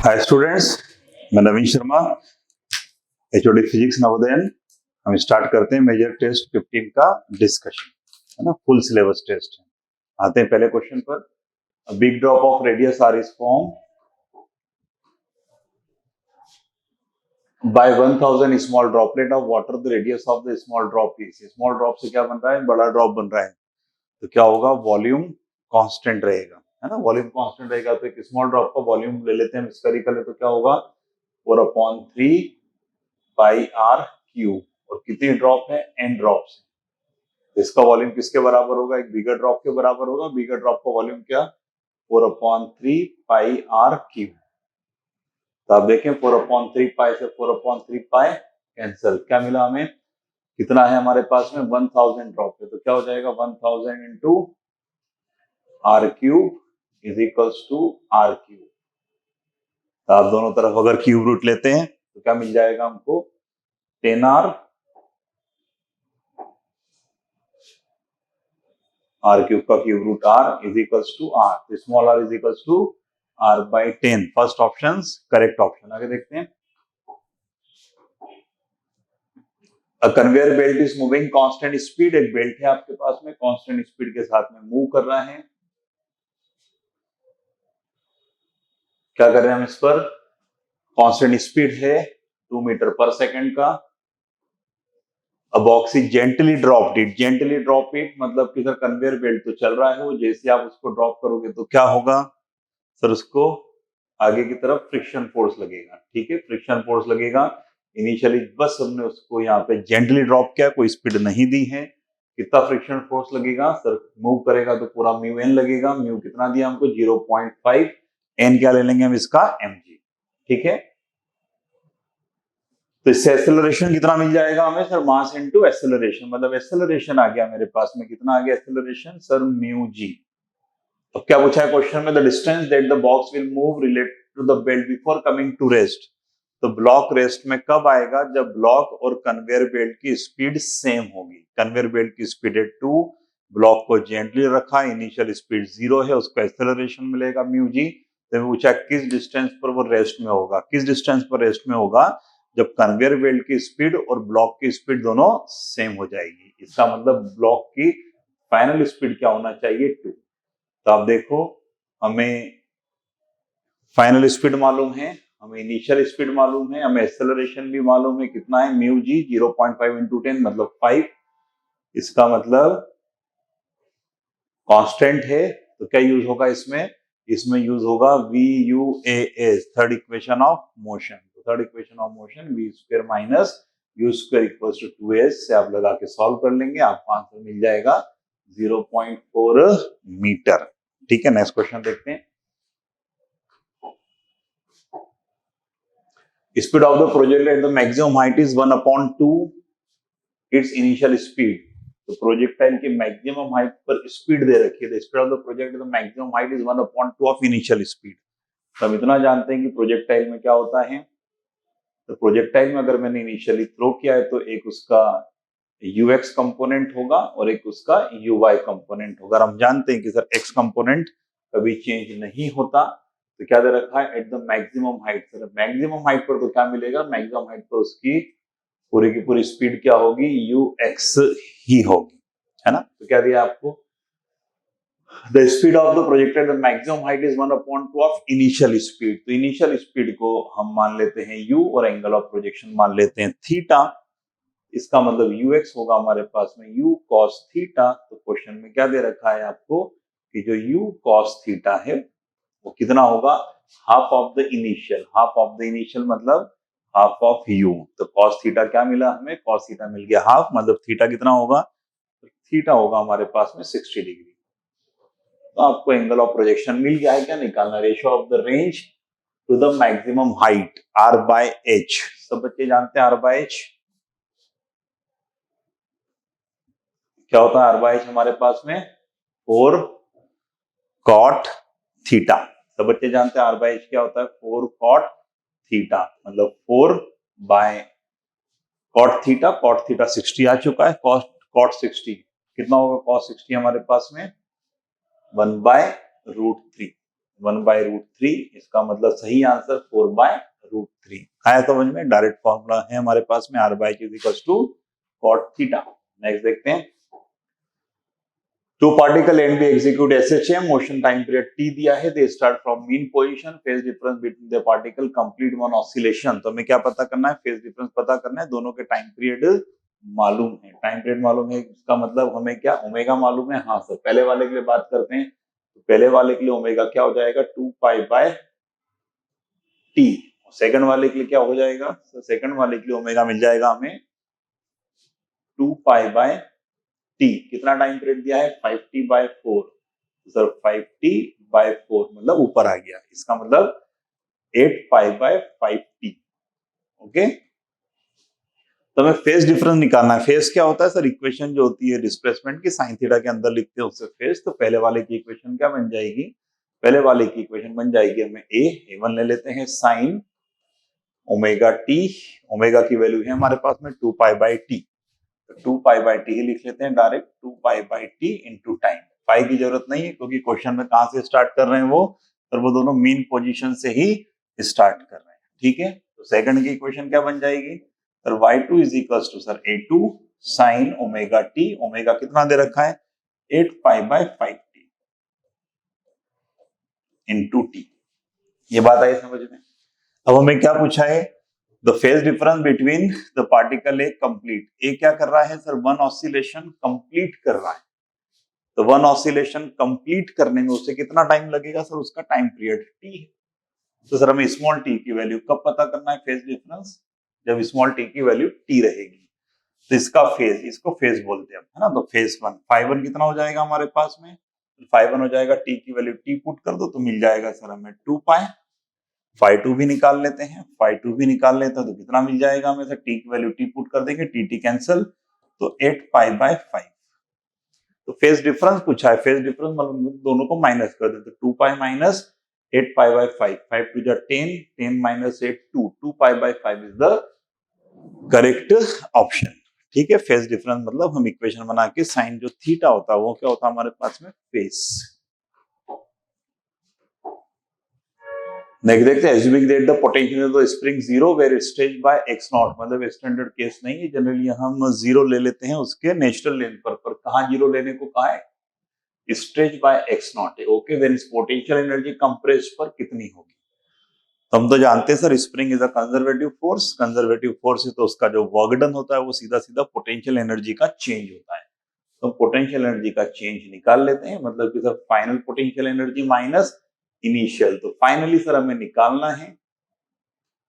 Hi students, मैं नवीन Sharma, HOD physics Navodayan. हम start करते हैं मेजर टेस्ट 15 का डिस्कशन, है ना। फुल सिलेबस टेस्ट है। आते हैं पहले क्वेश्चन पर। Big drop of radius R is form by 1000 small droplet of water. The radius of the small drop is. Small drop से क्या बन रहा है? बड़ा ड्रॉप बन रहा है। तो क्या होगा? वॉल्यूम कांस्टेंट रहेगा, है ना। वॉल्यूम कांस्टेंट रहेगा तो एक स्मॉल ड्रॉप का वॉल्यूम ले लेते हैं, स्फेरिकल है तो क्या होगा? 4/3 पाई आर क्यूब। और कितनी ड्रॉप है? n drops. इसका वॉल्यूम किसके बराबर होगा? एक बिगर ड्रॉप के बराबर होगा। बिगर ड्रॉप का वॉल्यूम क्या? 4/3 पाई आर क्यूब। तो आप देखें 4/3 पाई से 4/3 पाई कैंसिल। क्या मिला हमें? कितना है हमारे पास में? 1000 ड्रॉप है तो क्या हो जाएगा? 1000 into R cube is equals to R cube. तो आप दोनों तरफ अगर क्यूब रूट लेते हैं तो क्या मिल जाएगा हमको? 10r आर क्यूब का cube root R is equals to R. तो small R is equals to R by 10। First option correct option. आगे देखते हैं। A conveyor belt is moving constant speed. एक बेल्ट है आपके पास में, कांस्टेंट स्पीड के साथ में मूव कर रहा है। क्या कर रहे हैं हम इस पर? कांस्टेंट स्पीड है 2 मीटर पर सेकंड का। अ box is gently dropped it. Gently drop it मतलब कि सर कन्वेयर बेल्ट तो चल रहा है, वो जैसे आप उसको ड्रॉप करोगे तो क्या होगा सर? उसको आगे की तरफ फ्रिक्शन फोर्स लगेगा। ठीक है, फ्रिक्शन फोर्स लगेगा। इनिशियली बस हमने उसको यहाँ पे जेंटली ड्रॉप किया, कोई स्पीड नहीं दी है। कितना फ्रिक्शन फोर्स लगेगा सर? मूव करेगा तो पूरा म्यू एन लगेगा। म्यू कितना दिया हमको? 0.5। एन क्या ले लेंगे हम इसका? mg। ठीक है, तो इससे एक्सेलरेशन कितना मिल जाएगा हमें सर? Mass into acceleration. मतलब एक्सेलरेशन आ गया मेरे पास में। कितना आ गया एक्सेलरेशन सर? Mu G. तो क्या पूछा है क्वेश्चन में? The distance that the box will move related to the belt before coming to rest. तो ब्लॉक रेस्ट में कब आएगा? जब ब्लॉक और कन्वेयर बेल्ट की स्पीड सेम होगी। कन्वेयर बेल्ट की स्पीड है 2, ब्लॉक को जेंटली रखा, इनिशियल स्पीड 0 है, उसको एक्सेलरेशन मिलेगा म्यू जी। तो पूछा किस डिस्टेंस पर वो रेस्ट में होगा? किस डिस्टेंस पर रेस्ट में होगा? जब कन्वेयर बेल्ट की स्पीड और ब्लॉक की स्पीड दोनों सेम हो जाएगी। इसका मतलब ब्लॉक की फाइनल स्पीड क्या होना चाहिए? 2। तो आप देखो, हमें फाइनल स्पीड मालूम है, हमें इनिशियल स्पीड मालूम है, हमें एक्सेलरेशन भी मालूम है। कितना है? म्यू जी 0.5 इंटू 10 मतलब 5। इसका मतलब कांस्टेंट है तो क्या यूज होगा इसमें? इसमें यूज होगा V U A S, third equation of motion. तो third equation of motion V square minus U square equals to 2s से आप लगा के सॉल्व कर लेंगे, आपको आंसर मिल जाएगा 0.4 मीटर। ठीक है, नेक्स्ट क्वेश्चन देखते हैं। Speed of the projectile at the maximum height is 1/2 its initial speed। तो प्रोजेक्टाइल की मैक्सिमम हाइट पर स्पीड दे रखी है। Speed of the project the maximum height is 1/2 of initial speed. तो हम इतना जानते हैं कि प्रोजेक्टाइल में क्या होता है। तो प्रोजेक्टाइल में अगर मैंने इनिशियली थ्रो किया है तो एक उसका यूएक्स कंपोनेंट होगा और एक उसका यूवाई कंपोनेंट होगा। हम जानते हैं कि सर एक्स कंपोनेंट कभी चेंज नहीं होता। तो क्या दे रखा है? At the maximum height. Sir maximum height पर तो क्या मिलेगा? मैक्सिमम हाइट पर उसकी पूरी की पूरी स्पीड क्या होगी? यू एक्स ही होगी, है ना। तो क्या दिया आपको? The speed of the projected the maximum height is 1/2 of initial speed. तो इनिशियल स्पीड को हम मान लेते हैं यू और एंगल ऑफ प्रोजेक्शन मान लेते हैं थीटा। इसका मतलब यूएक्स होगा हमारे पास में यू कॉस थीटा। तो क्वेश्चन में क्या दे रखा है आपको कि जो यू कॉस थीटा है वो कितना होगा? Half of the initial. Half of the initial मतलब हाफ ऑफ यू। तो कॉस थीटा क्या मिला हमें? कॉस थीटा मिल गया हाफ। मतलब थीटा कितना होगा? थीटा होगा हमारे पास में 60 डिग्री। तो आपको एंगल ऑफ प्रोजेक्शन मिल गया है। क्या निकालना? Ratio of the range to the maximum height R by H. सब बच्चे जानते हैं आर बाय एच क्या होता है? आर बाय एच हमारे पास में 4 कॉट थीटा। सब बच्चे जानते हैं आर बाय एच क्या होता है? 4 कॉट थीटा। मतलब 4 by cot theta. Cot theta 60 आ चुका है। कॉट 60 कितना होगा? कॉस 60 हमारे पास में 1/√3। 1/√3, इसका मतलब सही आंसर 4/√3 आया समझ में। डायरेक्ट फॉर्मूला है हमारे पास में r/q = cot थीटा। नेक्स्ट देखते हैं, two particle and B execute SHM, motion time period t दिया है, they start from mean position, phase difference between the particle, complete one oscillation. तो हमें क्या पता करना है, फेज डिफरेंस पता करना है, दोनों के टाइम पीरियड मालूम है। टाइम पीरियड मालूम है, इसका मतलब हमें क्या ओमेगा मालूम है। हाँ सर, पहले वाले के लिए बात करते हैं, तो पहले वाले के लिए ओमेगा क्या हो जाएगा 2π/t, सेकंड वाले के लिए क्या हो जाएगा, तो सेकंड वाले के लिए ओमेगा मिल जाएगा हमें 2π/t। कितना टाइम पीरियड दिया है 5t/4, सर 5t/4 मतलब ऊपर आ गया, इसका मतलब 8π/5t। ओके, तो हमें फेज डिफरेंस निकालना है। फेज क्या होता है सर, इक्वेशन जो होती है डिस्प्लेसमेंट की साइन थीटा के अंदर लिखते हैं उससे फेज। तो पहले वाले की इक्वेशन क्या बन जाएगी, पहले वाले की इक्वेशन बन जाएगी हमें a1 ले लेते हैं साइन ओमेगा टी, ओमेगा की वैल्यू है हमारे पास में 2π/t, 2π/t ही लिख लेते हैं डायरेक्ट, 2π/t इंटू टाइम। पाई की जरूरत नहीं है क्योंकि क्वेश्चन में कहां से स्टार्ट कर रहे हैं वो, और वो दोनों मीन पोजीशन से ही स्टार्ट कर रहे हैं। ठीक है, तो सेकंड की इक्वेशन क्या बन जाएगी sir, y2 is equal to sir a2 sine omega t, omega कितना दे रखा है 8π/5t इंटू टी। ये बात आई समझ में। अब हमें क्या पूछा है, the phase difference between the particle A complete, A क्या कर रहा है सर, वन ऑसिलेशन कंप्लीट कर रहा है। तो वन ऑसिलेशन कंप्लीट करने में उसे कितना टाइम लगेगा सर, उसका टाइम पीरियड टी है। तो सर हमें स्मॉल टी की वैल्यू कब पता करना है फेज डिफरेंस, जब स्मॉल टी की वैल्यू टी रहेगी। तो इसका फेज, इसको फेज बोलते हैं है ना। तो फेज 1 φ1 कितना हो जाएगा हमारे पास में, φ1 हो जाएगा टी की वैल्यू टी पुट कर दो तो मिल जाएगा सर हमें 2π। φ2 भी निकाल लेते हैं, φ2 भी निकाल लेते हैं तो कितना मिल जाएगा हमें सर, टी की वैल्यू टी पुट कर देंगे, टी कैंसिल, तो 8π/5। तो फेज डिफरेंस पूछा है, फेज डिफरेंस मतलब दोनों को माइनस कर देते, 2π minus 8π/5, 5 to 10, 10 minus 8 2, 2π/5 is the correct option. ठीक है, फेज डिफरेंस मतलब हम इक्वेशन बना के साइन जो थीटा होता है वो क्या होता है हमारे पास में फेज। नेक्स्ट देखते हैं, assuming that the potential of the spring zero where it's stretched by x0, मतलब स्टैंडर्ड केस नहीं है, जनरली हम जीरो ले लेते हैं उसके नेचुरल लेंथ पर कहां जीरो लेने को कहा है, स्ट्रेच बाय x0 है। ओके, देन इस पोटेंशियल एनर्जी कंप्रेस पर कितनी होगी। तो हम तो जानते हैं sir spring is a conservative force, conservative force है तो उसका जो वर्क डन होता है वो सीधा सीधा पोटेंशियल एनर्जी का चेंज होता है। तो पोटेंशियल एनर्जी का चेंज निकाल लेते हैं, मतलब कि sir final potential energy minus initial. तो फाइनली सर हमें निकालना है,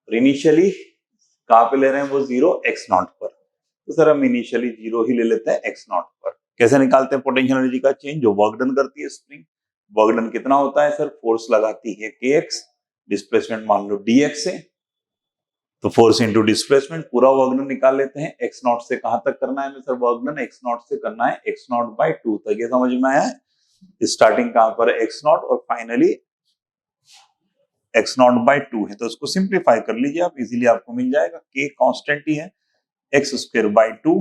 इनिशियली कहां पे ले रहे हैं वो जीरो x0 पर, तो सर हम इनिशियली जीरो ही ले लेते हैं x0 पर। कैसे निकालते हैं पोटेंशियल एनर्जी का चेंज, जो वर्क डन करती है स्प्रिंग, वर्क डन कितना होता है सर, फोर्स लगाती है kx, डिस्प्लेसमेंट मान लो dx है, तो फोर्स इंटू डिस्प्लेसमेंट, पूरा वर्क डन निकाल लेते हैं। x0 से कहां तक करना है हमें सर, वर्क डन x0 से करना है x0/2 तक। ये समझ में आया, स्टार्टिंग कहां पर है x0 और फाइनली x0/2 है, तो उसको सिंप्लीफाई कर लीजिए आप, इजीली आपको मिल जाएगा। k कांस्टेंट ही है, x²/2,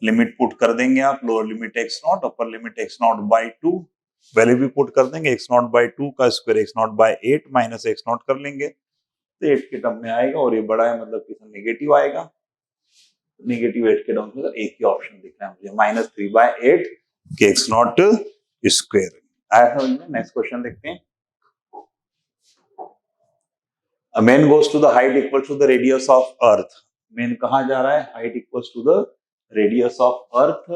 लिमिट पुट कर देंगे आप, lower limit x0, upper limit x0/2, value भी पुट कर देंगे, x0/2 का स्क्वायर x0/8 माइनस x0 कर लेंगे तो 8 के टर्म में आएगा, और ये बड़ा है मतलब कि नेगेटिव आएगा, नेगेटिव 8 के टर्म में एक ही ऑप्शन दिख रहा है मुझे, -3/8 के x0²। आया समझ में। नेक्स्ट क्वेश्चन देखते हैं, A man goes to the height equal to the radius of earth, man कहां जा रहा है, height equals to the radius of earth,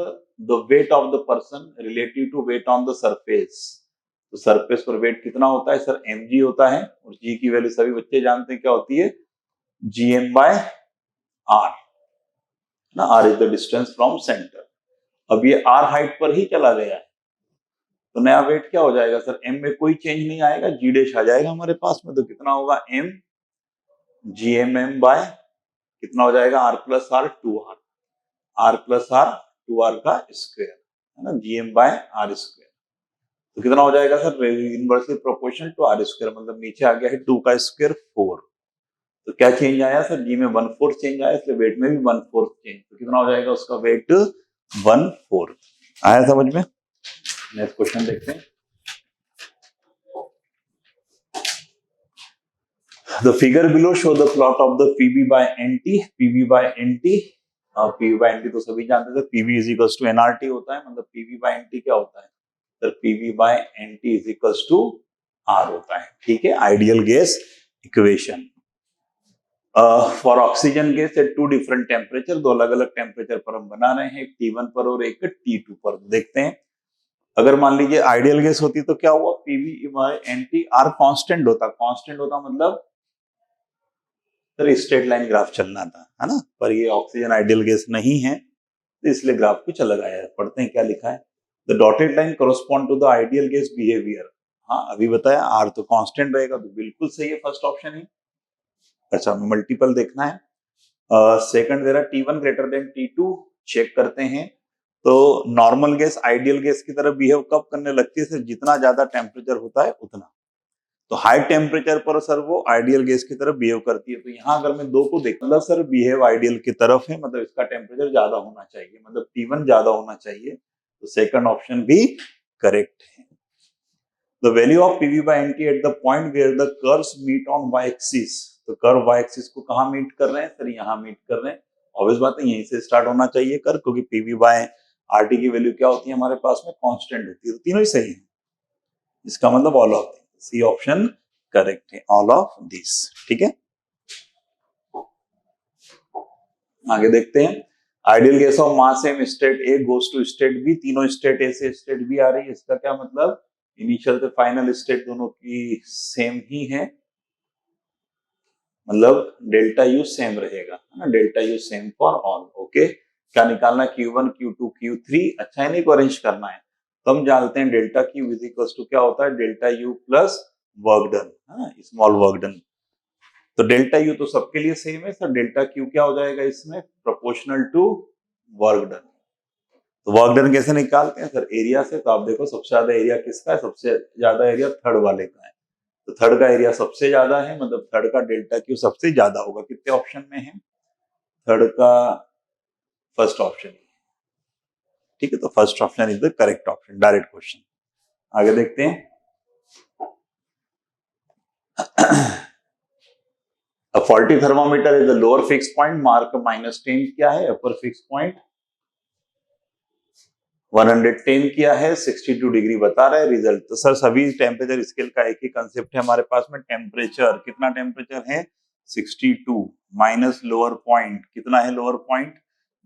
the weight of the person relative to weight on the surface। तो surface पर wait कितना होता है sir, mg होता है, और g की वैल्यू सभी बच्चे जानते हैं क्या होती है, gm/r ना, r is the distance from centre. अब ये r हाइट पर ही चला गया है तो नया वेट क्या हो जाएगा सर, m में कोई चेंज नहीं आएगा, g डैश आ जाएगा हमारे पास में, तो कितना होगा m gmm बाय कितना हो जाएगा, r plus r 2r, r plus r 2r का स्क्वायर है ना, gm/r²। तो कितना हो जाएगा sir, inversely proportional to r square, मतलब नीचे आ गया है 2 का स्क्वायर 4। तो क्या चेंज आया सर, g में 1/4 चेंज आया, इसलिए वेट में भी 1/4 चेंज, तो कितना हो जाएगा उसका वेट 1/4। आया समझ में। नेक्स्ट क्वेश्चन देखते हैं, The figure below show the plot of the PV by NT. PV by NT, PV by NT तो सभी जानते थे, PV is equals to nRT होता है, मतलब PV by NT क्या होता है, तो PV by NT is equals to R होता है, ठीक है, ideal gas equation. For oxygen gas at two different temperature, दो अलग अलग टेम्परेचर पर हम बना रहे हैं, एक T1 पर और एक T2 पर। देखते हैं, अगर मान लीजिए आइडियल गैस होती तो क्या हुआ, PV by NT R constant होता, कांस्टेंट होता मतलब सर स्ट्रेट लाइन ग्राफ चलना था, है ना, पर ये ऑक्सीजन आइडियल गैस नहीं है तो इसलिए ग्राफ कुछ अलग आया है। पढ़ते हैं क्या लिखा है, the dotted line correspond to the ideal gas behaviour. हाँ अभी बताया, आर तो कांस्टेंट रहेगा, तो बिल्कुल सही है फर्स्ट ऑप्शन ही। अच्छा मल्टीपल देखना है, सेकंड दे रहा T1 greater than T2, check करते हैं। तो नॉर्मल गैस आइडियल गैस की तरह बिहेव कब करने लगती है, सर जितना ज्यादा टेम्परेचर होता है उतना। तो हाई टेम्परेचर पर सर वो आइडियल गैस की तरफ बिहेव करती है। तो यहाँ अगर मैं दो को देख, मतलब सर बिहेव आइडियल की तरफ है, मतलब इसका टेम्परेचर ज्यादा होना चाहिए, मतलब T1 ज्यादा होना चाहिए, तो सेकंड ऑप्शन भी करेक्ट है। The value of PV by NT at the point where the curves meet on y axis, तो कर्व y एक्सिस को कहाँ मीट कर रहे हैं, सर यहाँ मीट कर रहे हैं। ऑब्वियस बात है यहीं से स्टार्ट होना चाहिए कर्व, क्योंकि PV by RT की वैल्यू क्या होती है हमारे पास में, कांस्टेंट होती है, तो तीनों ही सही है, इसका मतलब all of C option correct है, ऑल ऑफ दिस, ठीक है। आगे देखते हैं, ideal gas of mass M state A goes to state B, तीनों स्टेट ए से स्टेट बी आ रही है, इसका क्या मतलब, इनिशियल से फाइनल स्टेट दोनों की सेम ही है, मतलब डेल्टा यू सेम रहेगा, है ना, delta U same for all. Okay, क्या निकालना है, Q1 Q2 Q3, अच्छा है, नहीं को अरेंज करना है, तो हम जानते हैं delta Q is equal to क्या होता है, delta U plus work done, small work done. तो डेल्टा यू तो सबके लिए सेम है, सर डेल्टा क्यू क्या हो जाएगा इसमें, प्रोपोर्शनल टू वर्क डन। तो वर्क डन कैसे निकालते हैं, सर एरिया से। तो आप देखो सबसे ज्यादा एरिया किसका है, सबसे ज्यादा एरिया थर्ड वाले का है, तो थर्ड का एरिया सबसे ज्यादा है, मतलब थर्ड का डेल्टा क्यू सबसे ज्यादा होगा। कितने ऑप्शन में है, थर्ड का फर्स्ट ऑप्शन, ठीक है, तो first option is the correct option, direct question. आगे देखते हैं, A faulty thermometer is the lower fixed point, mark -10 क्या है, upper fixed point 110 किया है, 62 डिग्री बता रहा है रिजल्ट। तो सर सभी टेम्परेचर स्केल का एक ही कंसेप्ट है हमारे पास में, टेम्परेचर कितना टेम्परेचर है 62 माइनस लोअर पॉइंट, कितना है लोअर पॉइंट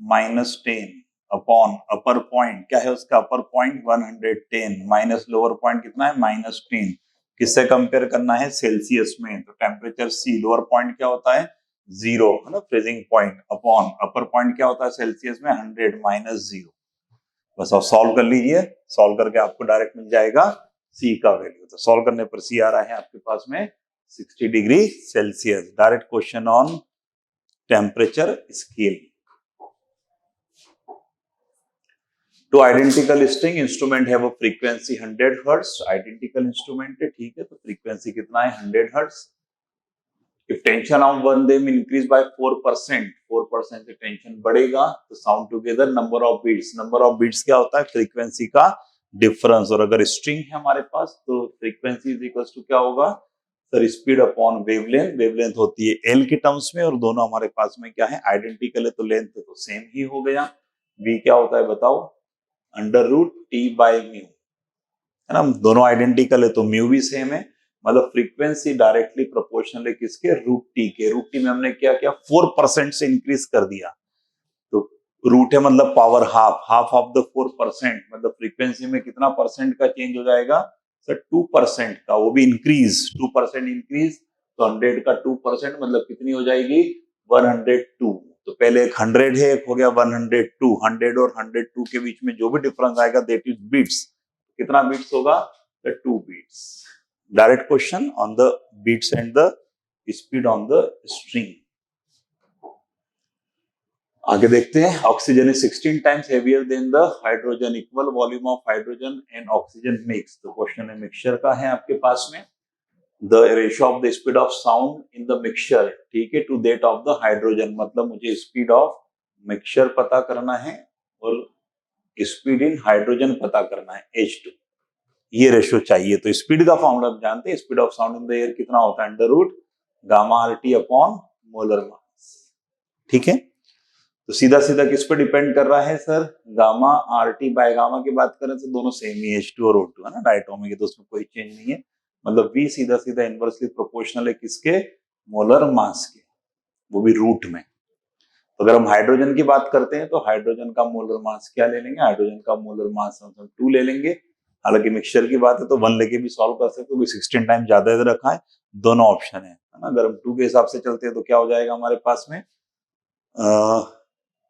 -10 अपॉन अपर पॉइंट, क्या है उसका अपर पॉइंट 110 माइनस लोअर पॉइंट कितना है -10, किससे कंपेयर करना है, सेल्सियस में। तो टेम्परेचर सी, लोअर पॉइंट क्या होता है 0, है ना, फ्रीजिंग पॉइंट, अपॉन अपर पॉइंट क्या होता है सेल्सियस में 100 माइनस 0। बस आप सॉल्व कर लीजिए, सॉल्व करके आपको डायरेक्ट मिल जाएगा सी का वैल्यू। तो सॉल्व करने पर सी आ रहा है आपके पास में 60 degree Celsius. Direct question on temperature scale. Two identical string instrument है वो फ्रीक्वेंसी 100 हर्ट्ज, आइडेंटिकल इंस्ट्रूमेंट है, ठीक है, तो फ्रीक्वेंसी कितना है 100 hertz. If tension of one them increase by 4%, 4% से टेंशन बढ़ेगा, तो sound together number of beats, number of beats क्या होता है फ्रीक्वेंसी का डिफरेंस। और अगर स्ट्रिंग है हमारे पास तो फ्रीक्वेंसी इज इक्वल टू क्या होगा, sir speed upon wavelength, wavelength होती है एल के टर्म्स में, और दोनों हमारे पास में क्या है आइडेंटिकल है, तो लेंथ तो सेम ही हो गया। v क्या होता है बताओ, √T/μ, है ना, दोनों आइडेंटिकल है तो म्यू भी सेम है, मतलब फ्रीक्वेंसी डायरेक्टली प्रोपोर्शनल है किसके, √T के। √T में हमने क्या किया 4% से इंक्रीज कर दिया, तो रूट है मतलब power half, half of the 4%, मतलब फ्रीक्वेंसी में कितना परसेंट का चेंज हो जाएगा सर 2% का, वो भी इंक्रीज, 2% इंक्रीज, तो 100 का 2% मतलब कितनी हो जाएगी 102। तो पहले एक 100 है, एक हो गया 102, 100 और 102 के बीच में जो भी डिफरेंस आएगा दैट इज बीट्स, कितना बीट्स होगा, 2 beats. Direct question on the beats and the speed on the string. आगे देखते हैं, oxygen is 16 times heavier than the hydrogen, equal volume of hydrogen and oxygen mix. तो question है mixture का है आपके पास में, the ratio of the speed of sound in the mixture, ठीक है, to that of the hydrogen, मतलब मुझे स्पीड ऑफ मिक्सचर पता करना है और स्पीड इन हाइड्रोजन पता करना है H2, ये रेशियो चाहिए। तो स्पीड का फॉर्मूला आप जानते हैं, speed of sound in the air कितना होता है √, gamma RT upon molar mass. ठीक है, तो सीधा सीधा किस पर डिपेंड कर रहा है sir, gamma RT by gamma की बात करें तो दोनों सेम ही H2 और O2 है ना, डायटोमिक है, तो उसमें कोई चेंज नहीं है। मतलब V सीधा सीधा इनवर्सली प्रोपोर्शनल है किसके, मोलर मास के, वो भी रूट में। तो अगर हम हाइड्रोजन की बात करते हैं तो हाइड्रोजन का मोलर मास क्या ले लेंगे, हाइड्रोजन का मोलर मास हम 2 ले लेंगे। हालांकि मिक्सचर की बात है तो 1 लेके भी सॉल्व कर सकते हो, 16 टाइम ज्यादा इधर रखा है, दोनों ऑप्शन है ना। अगर हम 2 के हिसाब से चलते हैं तो क्या हो जाएगा हमारे पास में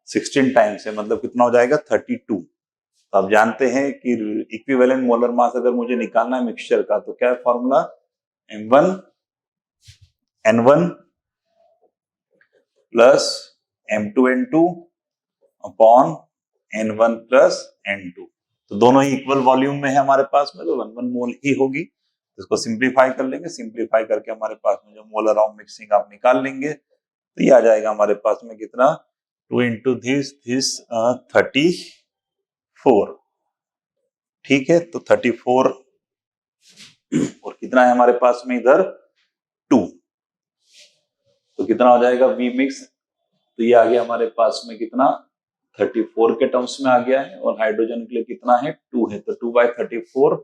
16 टाइम से मतलब कितना हो जाएगा 32। तो आप जानते हैं कि इक्विवेलेंट मोलर मास अगर मुझे निकालना है मिक्सचर का तो क्या है formula, M1 N1 plus M2 N2 upon N1 plus N2। तो दोनों ही इक्वल वॉल्यूम में है हमारे पास में, तो 1 मोल ही होगी। तो इसको सिंप्लीफाई कर लेंगे, सिंप्लीफाई करके हमारे पास में जो मोलर ऑफ मिक्सिंग आप निकाल लेंगे तो ये आ जाएगा हमारे पास में कितना 2 into this 34। ठीक है, तो 34 और कितना है हमारे पास में इधर 2, तो कितना हो जाएगा V मिक्स, तो ये आ गया हमारे पास में कितना 34 के टर्म्स में आ गया है, और हाइड्रोजन के लिए कितना है 2 है, तो 2/34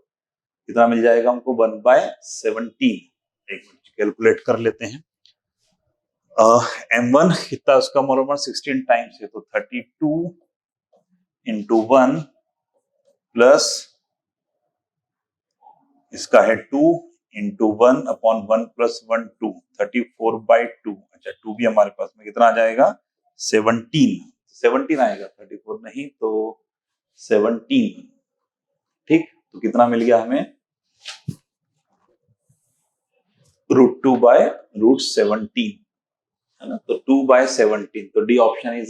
कितना मिल जाएगा हमको 1/17। एक मिनट कैलकुलेट कर लेते हैं। M1 कितना उसका मोलर मास 16 टाइम्स है, तो 32 into 1 प्लस इसका है 2 into 1 अपॉन 1 प्लस 1 2, 34/2। अच्छा 2 भी हमारे पास में कितना आ जाएगा 17 आएगा, 34 नहीं तो 17। ठीक, तो कितना मिल गया हमें √2/√17 है ना, तो 2/17। तो D option is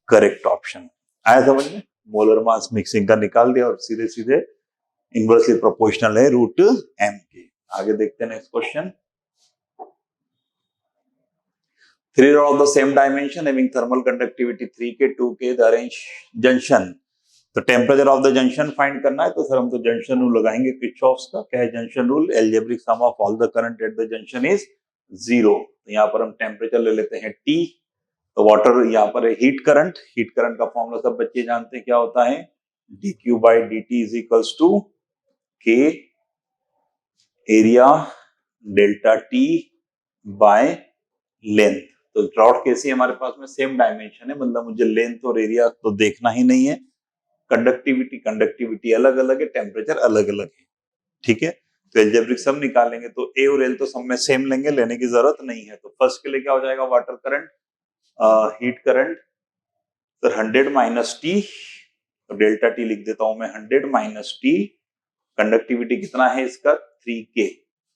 correct option. आया समझ में, मोलर मास मिक्सिंग का निकाल दिया और सीधे सीधे इनवर्सली प्रोपोर्शनल है √m के। आगे देखते हैं next question. 3 rod of the same dimension having thermal conductivity 3K 2K the arranged junction, तो temperature of the junction find करना है, तो सर हम तो जंक्शन रूल लगाएंगे किरचॉफ्स का। क्या है junction rule, algebraic sum of all the current at the junction is 0। तो यहाँ पर हम टेम्परेचर ले लेते हैं T, तो वाटर यहाँ पर है हीट करंट, हीट करंट का फॉर्मूला सब बच्चे जानते हैं क्या होता है, dQ/dt is equals to K area delta T by length. तो रॉड कैसी हमारे पास में सेम डायमेंशन है, मतलब मुझे लेंथ और एरिया तो देखना ही नहीं है, कंडक्टिविटी अलग अलग है, टेम्परेचर अलग अलग है। ठीक है, तो एल्जेब्रिक सम निकालेंगे तो ए और एल तो सब में सेम लेंगे, लेने की जरूरत नहीं है। तो फर्स्ट के लिए क्या हो जाएगा वाटर करंट, हीट करंट, तो 100 माइनस टी, तो डेल्टा टी लिख देता हूं मैं 100 माइनस टी, कंडक्टिविटी कितना है इसका 3K,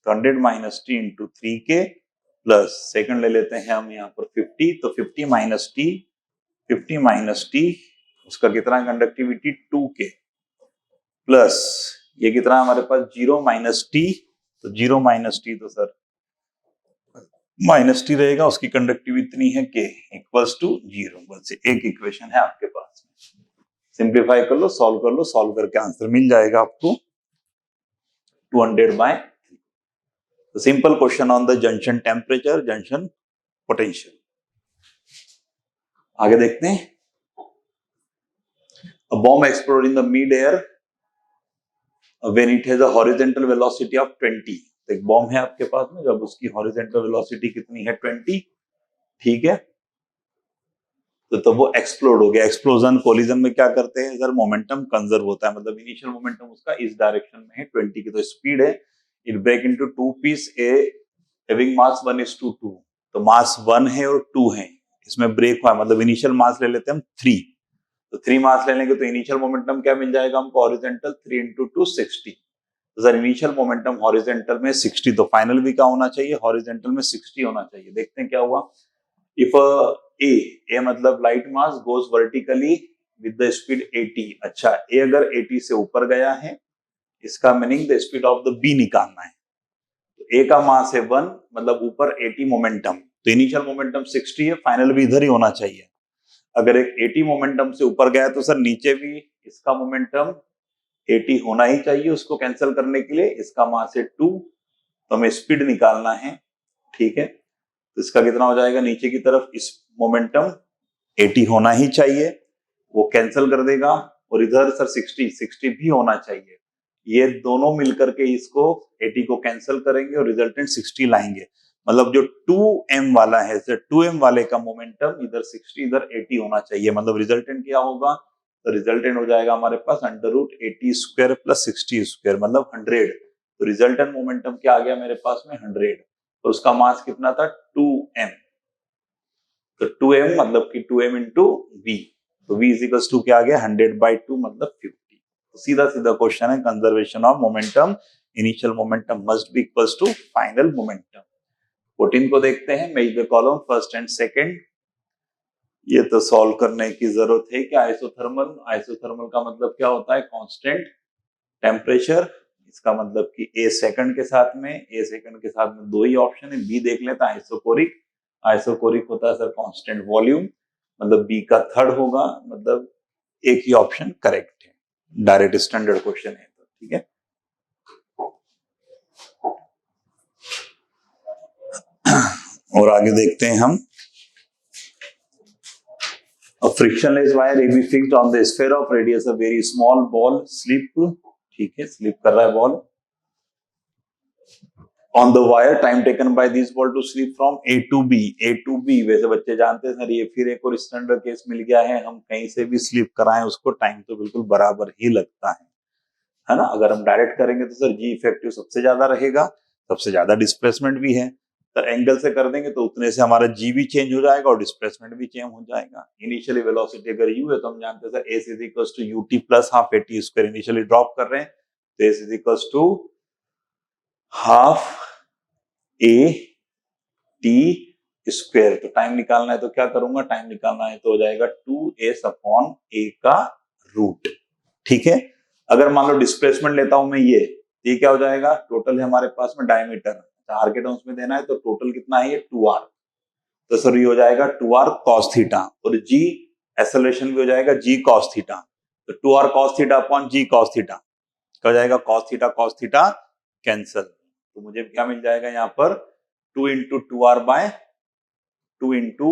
तो 100 minus T into 3K plus second ले लेते हैं हम यहाँ पर 50, तो 50 माइनस टी उसका कितना कंडक्टिविटी 2K प्लस ये कितना हमारे पास 0 माइनस टी, तो 0 माइनस टी तो सर माइनस टी रहेगा, उसकी कंडक्टिविटी इतनी है K इक्वल्स टू 0। बस एक इक्वेशन है आपके पास, सिंप्लीफाई कर लो, सॉल्व करके आंसर मिल जाएगा आपको 200/3। तो simple question on the junction temperature, junction potential. आगे देखते हैं। A bomb exploded in the mid-air when it has a horizontal velocity of 20। तो एक बॉम्ब है आपके पास में, जब उसकी हॉरिजॉन्टल वेलोसिटी कितनी है 20, ठीक है, तो वो एक्सप्लोड हो गया। एक्सप्लोजन कोलिजन में क्या करते हैं सर, मोमेंटम कंजर्व होता है, मतलब इनिशियल मोमेंटम उसका इस डायरेक्शन में है 20 की, तो स्पीड है it break into 2 piece A having mass 1:2, तो मास 1 है और 2 है, इसमें ब्रेक हुआ, मतलब इनिशियल मास ले लेते हैं हम 3, तो 3 मास ले लेंगे तो इनिशियल मोमेंटम क्या मिल जाएगा हमको हॉरिजॉन्टल 3 into 2 60। तो सर इनिशियल मोमेंटम हॉरिजॉन्टल में 60, तो फाइनल भी क्या होना चाहिए हॉरिजॉन्टल में 60 होना चाहिए। देखते हैं क्या हुआ। इफ ए मतलब light mass goes vertically with the speed 80, अच्छा ए अगर 80 से ऊपर गया है, इसका meaning the speed of the B निकालना है। तो ए का मास है 1, मतलब ऊपर 80 मोमेंटम, तो इनिशियल मोमेंटम 60 है, फाइनल भी इधर ही होना चाहिए। अगर एक 80 मोमेंटम से ऊपर गया तो सर नीचे भी इसका मोमेंटम 80 होना ही चाहिए, उसको कैंसिल करने के लिए इसका मास है 2, तो हमें स्पीड निकालना है ठीक है, तो इसका कितना हो जाएगा, नीचे की तरफ इस मोमेंटम 80 होना ही चाहिए, वो कैंसिल कर देगा, और इधर सर 60 भी होना चाहिए। ये दोनों मिलकर के इसको 80 को कैंसिल करेंगे और रिजल्टेंट 60 लाएंगे। मतलब जो 2m वाला है, सर 2m वाले का मोमेंटम इधर 60 इधर 80 होना चाहिए। मतलब रिजल्टेंट क्या होगा, तो रिजल्टेंट हो जाएगा हमारे पास √80 स्क्वायर प्लस 60 स्क्वायर मतलब 100। तो रिजल्टेंट मोमेंटम क्या आ गया मेरे पास में 100, तो उसका मास कितना था 2m। तो 2m मतलब कि 2m इंटू v, तो v इज इक्वल्स टू क्या आ गया 100/2 मतलब 50। तो सीधा सीधा क्वेश्चन है, conservation of momentum, initial momentum must be equals to final momentum. 14 को देखते हैं, make the column first and second. ये तो सॉल्व करने की जरूरत है कि आइसोथर्मल, आइसोथर्मल का मतलब क्या होता है, कांस्टेंट टेम्परेचर। इसका मतलब कि ए सेकंड के साथ में, ए सेकंड के साथ में दो ही ऑप्शन है, बी देख लेता है आइसोकोरिक, आइसोकोरिक होता है सर कांस्टेंट वॉल्यूम, मतलब बी का थर्ड होगा, मतलब एक ही ऑप्शन करेक्ट है, डायरेक्ट स्टैंडर्ड क्वेश्चन है। तो ठीक है, और आगे देखते हैं हम। A frictionless wire AB fixed on the sphere of radius a very small ball slip, ठीक है, स्लिप कर रहा है ball on the wire, time taken by this ball to slip from A to B, A to B। वैसे बच्चे जानते हैं sir, ये फिर एक और स्टैंडर्ड केस मिल गया है, हम कहीं से भी स्लिप कराएं उसको टाइम तो बिल्कुल बराबर ही लगता है ना। अगर हम डायरेक्ट करेंगे तो सर जी इफेक्टिव सबसे ज्यादा रहेगा, सबसे ज्यादा डिस्प्लेसमेंट भी है। सर एंगल से कर देंगे तो उतने से हमारा जी भी चेंज हो जाएगा और डिस्प्लेसमेंट भी चेंज हो जाएगा। इनिशियली वेलोसिटी अगर यू है तो हम जानते हैं sir S is equals to U T plus half A T square, initially drop कर रहे हैं तो S is equals to half A T square. तो टाइम निकालना है तो क्या करूंगा, टाइम निकालना है तो हो जाएगा 2s/a का रूट। ठीक है, अगर मान लो डिस्प्लेसमेंट लेता हूं मैं ये क्या हो जाएगा, टोटल है हमारे पास में डायमीटर, आर के टर्म्स में देना है तो टोटल कितना है 2r, तो सर ये हो जाएगा 2r cos थीटा, और g एक्सेलरेशन भी हो जाएगा g cos थीटा, तो 2r cos theta upon g cos theta क्या हो जाएगा, cos थीटा कैंसल, तो मुझे क्या मिल जाएगा यहाँ पर 2 into 2r by 2 into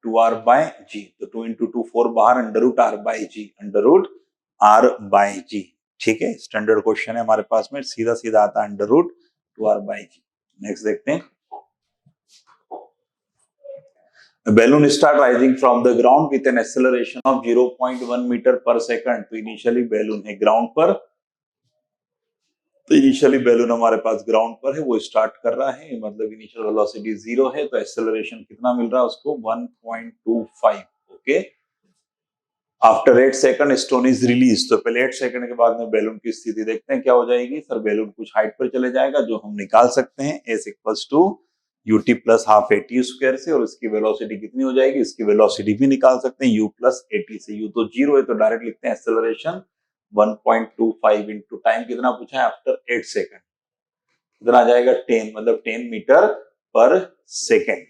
2r by G, तो 2 इंटू 2 4 बाहर, √r by G, √r by G. ठीक है, स्टैंडर्ड क्वेश्चन है हमारे पास में, सीधा सीधा आता है √2r बाय जी। नेक्स्ट देखते हैं, balloon start rising from the ground with an acceleration of 0.1 metre पर सेकंड। तो इनिशियली बैलून है ग्राउंड पर, तो इनिशियली बैलून हमारे पास ग्राउंड पर है, वो स्टार्ट कर रहा है, मतलब इनिशियल वेलोसिटी 0 है, तो एक्सेलरेशन कितना मिल रहा है उसको 1.25। Okay, after 8 second stone is release, तो पहले 8 सेकंड के बाद में बैलून की स्थिति देखते हैं क्या हो जाएगी। सर बैलून कुछ हाइट पर चले जाएगा जो हम निकाल सकते हैं, S equals to U T plus half A T square से, और इसकी वेलोसिटी कितनी हो जाएगी, इसकी वेलोसिटी भी निकाल सकते हैं यू प्लस एटी से। यू तो 0 है तो डायरेक्ट लिखते हैं एक्सेलरेशन 1.25 इंटू टाइम कितना पूछा है आफ्टर 8 सेकंड, कितना आ जाएगा 10, मतलब 10 मीटर पर सेकंड।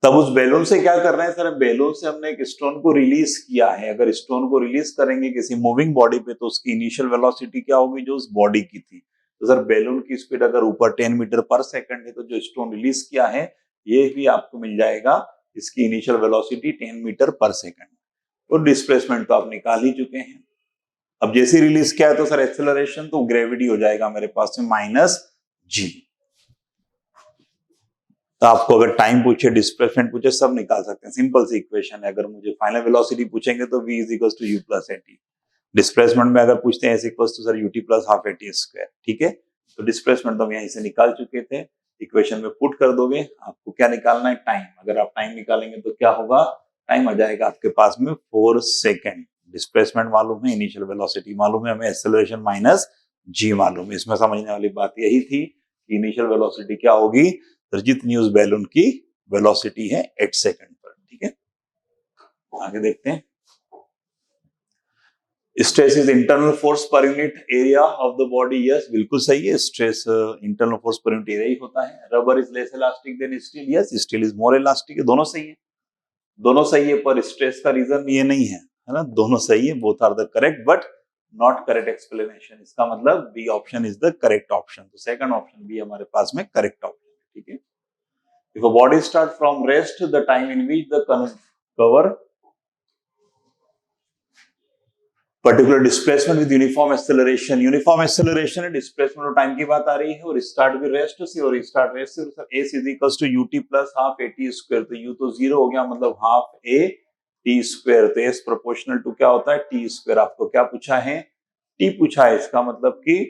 तब उस बैलून से क्या कर रहे हैं सर, बैलून से हमने एक स्टोन को रिलीज किया है, अगर स्टोन को रिलीज करेंगे किसी मूविंग बॉडी पे तो उसकी इनिशियल वेलोसिटी क्या होगी, जो उस बॉडी की थी। तो सर बैलून की स्पीड अगर ऊपर 10 मीटर पर सेकंड है तो जो स्टोन रिलीज किया है ये भी आपको मिल जाएगा, इसकी इनिशियल वेलोसिटी 10 मीटर पर सेकंड, और डिस्प्लेसमेंट तो आप निकाल ही चुके हैं। अब जैसे रिलीज किया है तो सर एक्सेलरेशन तो ग्रेविटी हो जाएगा मेरे पास में -g। तो आपको अगर टाइम पूछे, डिस्प्लेसमेंट पूछे, सब निकाल सकते हैं, सिंपल सी इक्वेशन है। अगर मुझे फाइनल वेलोसिटी पूछेंगे तो v is equals to u plus A T, displacement में अगर पूछते हैं s equals to sir ut plus half A T square. ठीक है, तो डिस्प्लेसमेंट तो हम यहीं से निकाल चुके थे, इक्वेशन में पुट कर दोगे, आपको क्या निकालना है टाइम। अगर आप टाइम निकालेंगे तो क्या होगा, टाइम आ जाएगा आपके पास में 4 सेकेंड। डिस्प्लेसमेंट मालूम है, इनिशियल वेलोसिटी मालूम है, हमें एक्सेलरेशन -g मालूम है। इसमें समझने वाली बात यही थी कि इनिशियल वेलोसिटी क्या होगी, जितनी उस बैलून की वेलोसिटी है 8 सेकंड पर। ठीक है, आगे देखते हैं, stress is internal force per unit area of the body. Yes, बिल्कुल सही है, stress internal force per unit area ही होता है। Rubber is less elastic than steel. Yes, steel is more elastic. दोनों सही है, दोनों सही है, पर स्ट्रेस का रीजन ये नहीं है, है ना, दोनों सही है, both are the correct but not correct explanation. इसका मतलब B option is the correct option, तो सेकंड ऑप्शन भी हमारे पास में करेक्ट ऑप्शन है। ठीक है, If a body start from rest, the time in which the cover particular displacement with uniform acceleration है, डिस्प्लेसमेंट और टाइम की बात आ रही है, और स्टार्ट भी रेस्ट से और स्टार्ट रेस्ट से, sir S is equals to U T plus half A T square, तो यू तो जीरो हो गया, मतलब हाफ ए टी स्क्वायर, तो एस प्रोपोर्शनल टू क्या होता है टी स्क्वायर। आपको क्या पूछा है, टी पूछा है, इसका मतलब कि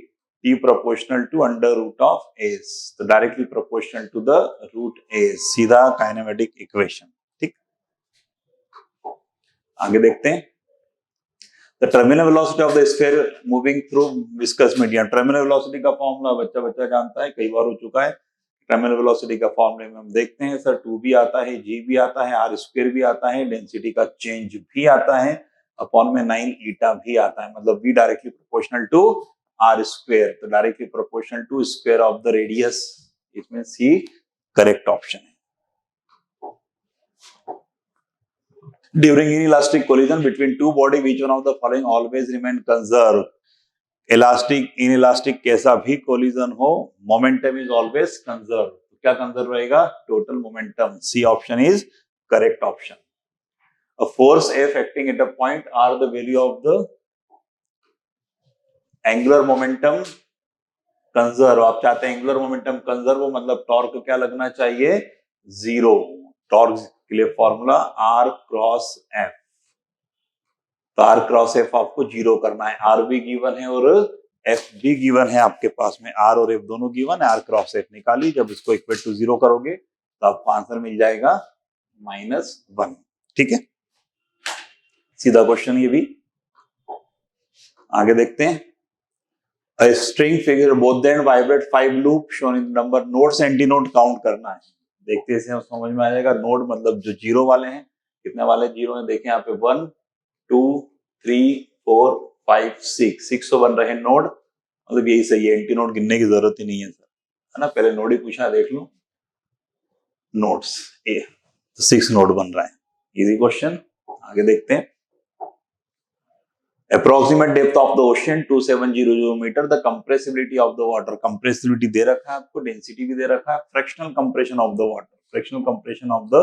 T proportional to under root of S, तो directly proportional to the root S, सीधा काइनेमेटिक इक्वेशन। ठीक, आगे देखते हैं। The terminal velocity of the sphere moving through viscous medium, terminal velocity का फॉर्मूला बच्चा जानता है, कई बार हो चुका है। टर्मिनल वेलोसिटी का फॉर्मूले में हम देखते हैं सर, 2 भी आता है, g भी आता है, r स्क्वायर भी आता है, डेंसिटी का चेंज भी आता है, अपॉन में 9 ईटा भी आता है, मतलब v directly proportional to r square, तो directly proportional to square of the radius, इसमें सी करेक्ट ऑप्शन है। During inelastic collision between two body, which one of the following always remain conserved? Elastic, inelastic कैसा भी collision हो, momentum is always conserved. क्या conserve रहेगा? Total momentum. C option is correct option. A force F acting at a point are the value of the angular momentum conserve. आप चाहते हैं angular momentum conserve हो, मतलब torque क्या लगना चाहिए, जीरो। टॉर्क के लिए फॉर्मूला R क्रॉस F, तो R क्रॉस F आपको जीरो करना है, R भी गिवन है और F भी गिवन है आपके पास में, R और F दोनों गिवन है, R क्रॉस F निकाली, जब इसको इक्वल टू जीरो करोगे तो आपको आंसर मिल जाएगा -1। ठीक है, सीधा क्वेश्चन ये भी। आगे देखते हैं। A string figure both the end vibrate 5 loop shown in number nodes and denote count करना है। देखते हैं इसे समझ में आ जाएगा। नोड मतलब जो जीरो वाले हैं, कितने वाले जीरो हैं, देखें यहाँ पे 1 2 3 4 5 6 तो बन रहे हैं नोड, मतलब यही सही है, एंटी नोड गिनने की जरूरत ही नहीं है सर, है ना, पहले नोड ही पूछा, देख लो नोड्स ए, तो 6 नोड बन रहा है, इजी क्वेश्चन। आगे देखते हैं। Approximate depth of the ocean 2700 metre, the compressibility of the water, compressibility दे रखा है आपको, डेंसिटी भी दे रखा है, fractional compression of the water, fractional compression of the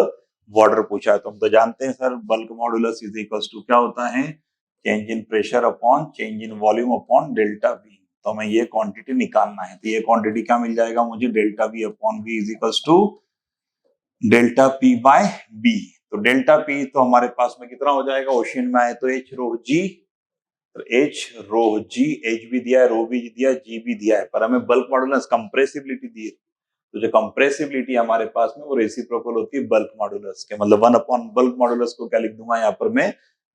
water पूछा है, तो हम तो जानते हैं sir bulk modulus is equals to क्या होता है, change in pressure upon change in volume upon delta V, तो हमें ये क्वांटिटी निकालना है, तो ये क्वांटिटी क्या मिल जाएगा मुझे, delta V upon V is equals to delta P by B, तो डेल्टा पी तो हमारे पास में कितना हो जाएगा, ओशियन में आए तो एच रो जी, तो एच रो जी, एच भी दिया है, रो भी दिया, जी भी दिया है, पर हमें बल्क मॉडुलस कंप्रेसिबिलिटी दी है, तो जो कंप्रेसिबिलिटी हमारे पास में वो रेसिप्रोकल होती है बल्क मॉडुलस के, मतलब 1 अपॉन बल्क मॉडुलस को क्या लिख दूंगा यहाँ पर मैं,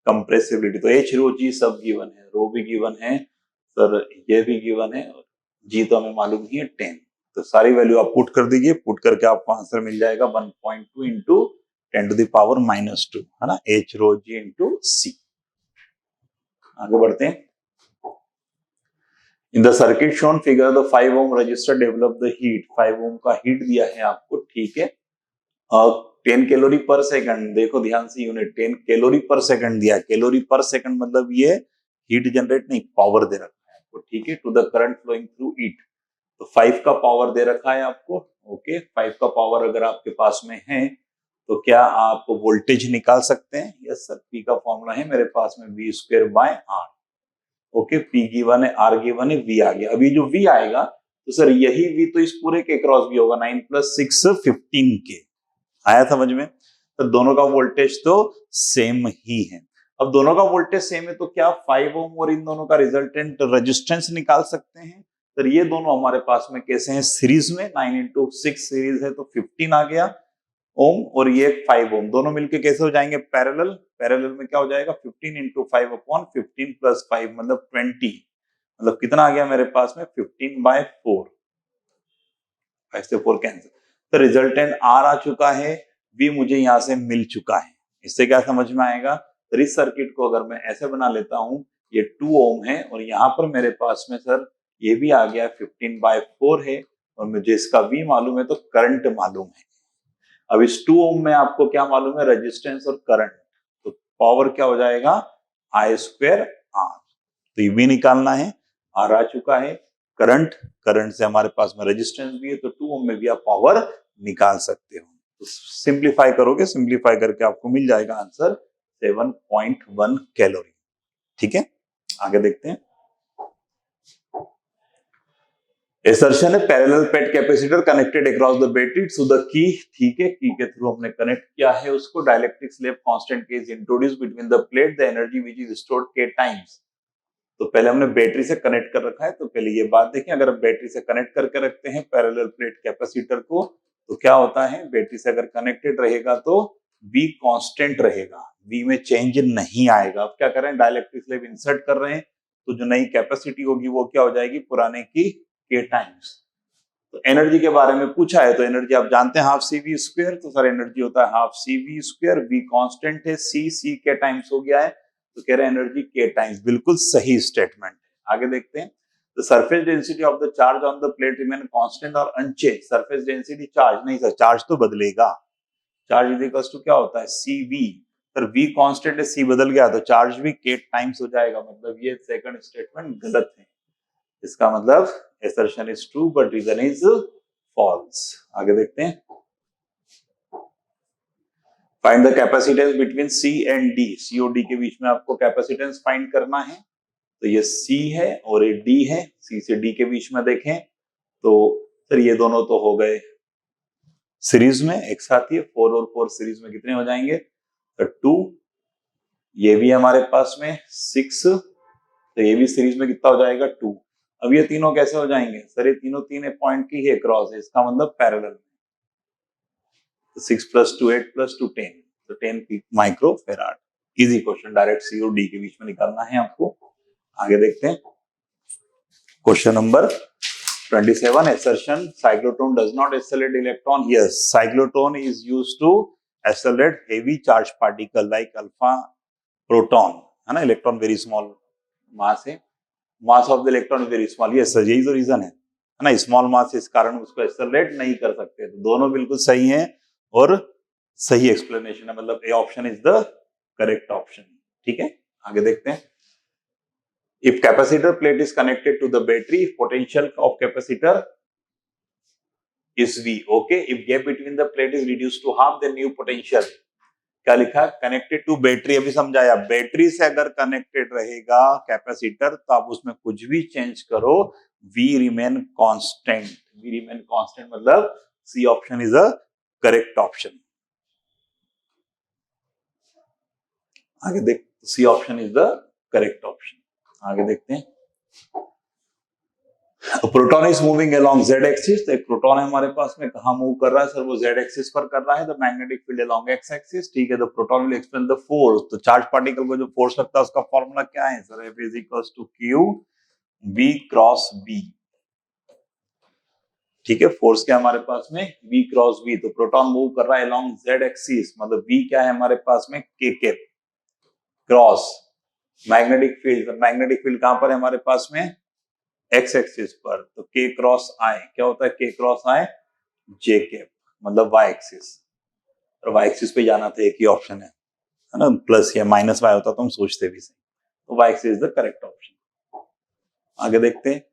कंप्रेसिबिलिटी, तो एच रो जी सब गिवन है, रो भी गिवन है सर, ये भी गिवन है, जी तो हमें मालूम ही है 10, तो सारी वैल्यू आप पुट कर दीजिए, पुट करके आपको आंसर मिल जाएगा 1.2 इंटू 10 टू द पावर -2, है ना, एच रो जी इंटू सी। आगे बढ़ते हैं। In the circuit shown figure the 5 ohm resistor develop the heat, 5 ohm का हीट दिया है आपको, ठीक है, 10 कैलोरी पर सेकंड, देखो ध्यान से यूनिट, 10 कैलोरी पर सेकंड दिया, कैलोरी पर सेकंड मतलब ये हीट जनरेट नहीं, पावर दे रखा है आपको, ठीक है, to the current flowing through it, तो 5 का पावर दे रखा है आपको, ओके, 5 का पावर अगर आपके पास में है तो क्या आप वोल्टेज निकाल सकते हैं, यस सर, पी का फॉर्मूला है मेरे पास में V square by R, okay, P given है, आर गिवन है, वी आ गया, अभी जो वी आएगा तो सर यही वी तो इस पूरे के क्रॉस भी होगा, 9 + 6 15 के, आया समझ में, तो दोनों का वोल्टेज तो सेम ही है। अब दोनों का वोल्टेज सेम है तो क्या 5 ओम और इन दोनों का रिजल्टेंट रेजिस्टेंस निकाल सकते हैं, तो ये दोनों हमारे पास में कैसे हैं, सीरीज में, 9 × 6 सीरीज है तो 15 आ गया ओम, और ये 5 ओम, दोनों मिलके कैसे हो जाएंगे, पैरेलल, पैरेलल में क्या हो जाएगा, 15 × 5 अपॉन 15 + 5 मतलब 20, मतलब कितना आ गया मेरे पास में 15/4, 5 से 4 कैंसिल, तो रिजल्टेंट आर आ चुका है, वी मुझे यहां से मिल चुका है, इससे क्या समझ में आएगा, तो इस सर्किट को अगर मैं ऐसे बना लेता हूं, ये 2 ओम है और यहाँ पर मेरे पास में सर ये भी आ गया 15/4 है, और मुझे इसका वी मालूम है तो करंट मालूम है, अब इस 2 ओम में आपको क्या मालूम है, रेजिस्टेंस और करंट, तो पावर क्या हो जाएगा, I² R, तो ये भी निकालना है, आर आ चुका है, करंट, करंट से हमारे पास में रेजिस्टेंस भी है, तो 2 ओम में भी आप पावर निकाल सकते हो। तो सिंप्लीफाई करोगे, सिंप्लीफाई करके आपको मिल जाएगा आंसर 7.1 कैलोरी। ठीक है, आगे देखते हैं। एसर्शन है parallel plate capacitor connected across the battery to the key. ठीक है, की के थ्रू हमने कनेक्ट किया है उसको। डाइलेक्ट्रिक स्लैब कांस्टेंट के is introduce between the plate, the energy which is stored के टाइम्स। तो पहले हमने बैटरी से कनेक्ट कर रखा है, तो पहले ये बात देखें, अगर आप बैटरी से कनेक्ट करके रखते हैं पैरेलल प्लेट कैपेसिटर को, तो क्या होता है, बैटरी से अगर कनेक्टेड रहेगा तो V कांस्टेंट रहेगा, V में चेंज नहीं आएगा। अब क्या कर रहे हैं, डाइलेक्ट्रिक स्लैब इंसर्ट कर रहे हैं, तो जो नई कैपेसिटी होगी वो क्या हो जाएगी, पुराने की के टाइम्स। तो एनर्जी के बारे में पूछा है, तो एनर्जी आप जानते हैं हाफ सी वी स्क्वायर, तो सर एनर्जी होता है half C V square, V constant है, सी के टाइम्स हो गया है, तो कह रहे हैं एनर्जी के टाइम्स। बिल्कुल सही स्टेटमेंट। आगे देखते हैं। The surface density of the charge on the plate remain constant और अनचेंज। सरफेस डेंसिटी चार्ज नहीं सर, चार्ज तो बदलेगा। चार्ज इज इक्वल टू क्या होता है, सी वी। सर वी कांस्टेंट है, सी बदल गया तो चार्ज भी के टाइम्स हो जाएगा। मतलब ये सेकंड स्टेटमेंट गलत है। इसका मतलब assertion is true but reason is false। आगे देखते हैं। Find the capacitance between C and D। C और D के बीच में आपको कैपेसिटेंस फाइंड करना है। तो ये C है और ये D है। C से D के बीच में देखें तो सर ये दोनों तो हो गए सीरीज में एक साथ ही, 4 और 4 सीरीज में कितने हो जाएंगे, तो 2। ये भी हमारे पास में 6, तो ये भी सीरीज में कितना हो जाएगा, 2। अब ये तीनों कैसे हो जाएंगे, सर ये तीनों तीन पॉइंट की है क्रॉस है, इसका मतलब पैरेलल। तो 6 + 2 8 + 2 10, तो 10 micro farad. Easy question, direct C और डी के बीच में निकालना है आपको। आगे देखते हैं question number 27। Assertion cyclotron does not accelerate electron. Yes, cyclotron is used to accelerate heavy charge particle like alpha proton, है ना। इलेक्ट्रॉन वेरी स्मॉल मास है, mass of the electron is very small. Yes sir, यही तो reason है ना, small mass, इस कारण उसको एक्सेलरेट नहीं कर सकते। तो दोनों बिल्कुल सही हैं और सही एक्सप्लेनेशन है, मतलब A option is the correct option. ठीक है, आगे देखते हैं। If capacitor plate is connected to the battery, potential of capacitor is V। Okay, if gap between the plate is reduced to half, the new potential क्या लिखा, connected to battery. अभी समझाया, battery से अगर कनेक्टेड रहेगा capacitor तो आप उसमें कुछ भी चेंज करो, V remain constant. V remain constant मतलब C option is a correct option. आगे देख, C option is the correct option. आगे देखते हैं। Proton is moving along z axis. तो एक प्रोटॉन है हमारे पास में, कहां मूव कर रहा है सर, वो z एक्सिस पर कर रहा है। The magnetic field along x axis. ठीक है, the proton will expel the force. तो चार्ज पार्टिकल को जो फोर्स लगता है उसका फॉर्मूला क्या है sir, F is equal to Q V cross B। ठीक है, फोर्स क्या हमारे पास में, V क्रॉस B। तो प्रोटॉन मूव कर रहा है अलोंग z एक्सिस, मतलब V क्या है हमारे पास में, K cap cross magnetic field. Magnetic field कहां पर है हमारे पास में, एक्स एक्सिस पर। तो K क्रॉस I क्या होता है, K cross I J cap, मतलब Y एक्सिस। और Y एक्सिस पे जाना था, एक ही ऑप्शन है ना, प्लस या माइनस Y होता तो हम सोचते भी सही। तो Y axis is the correct option. आगे देखते हैं।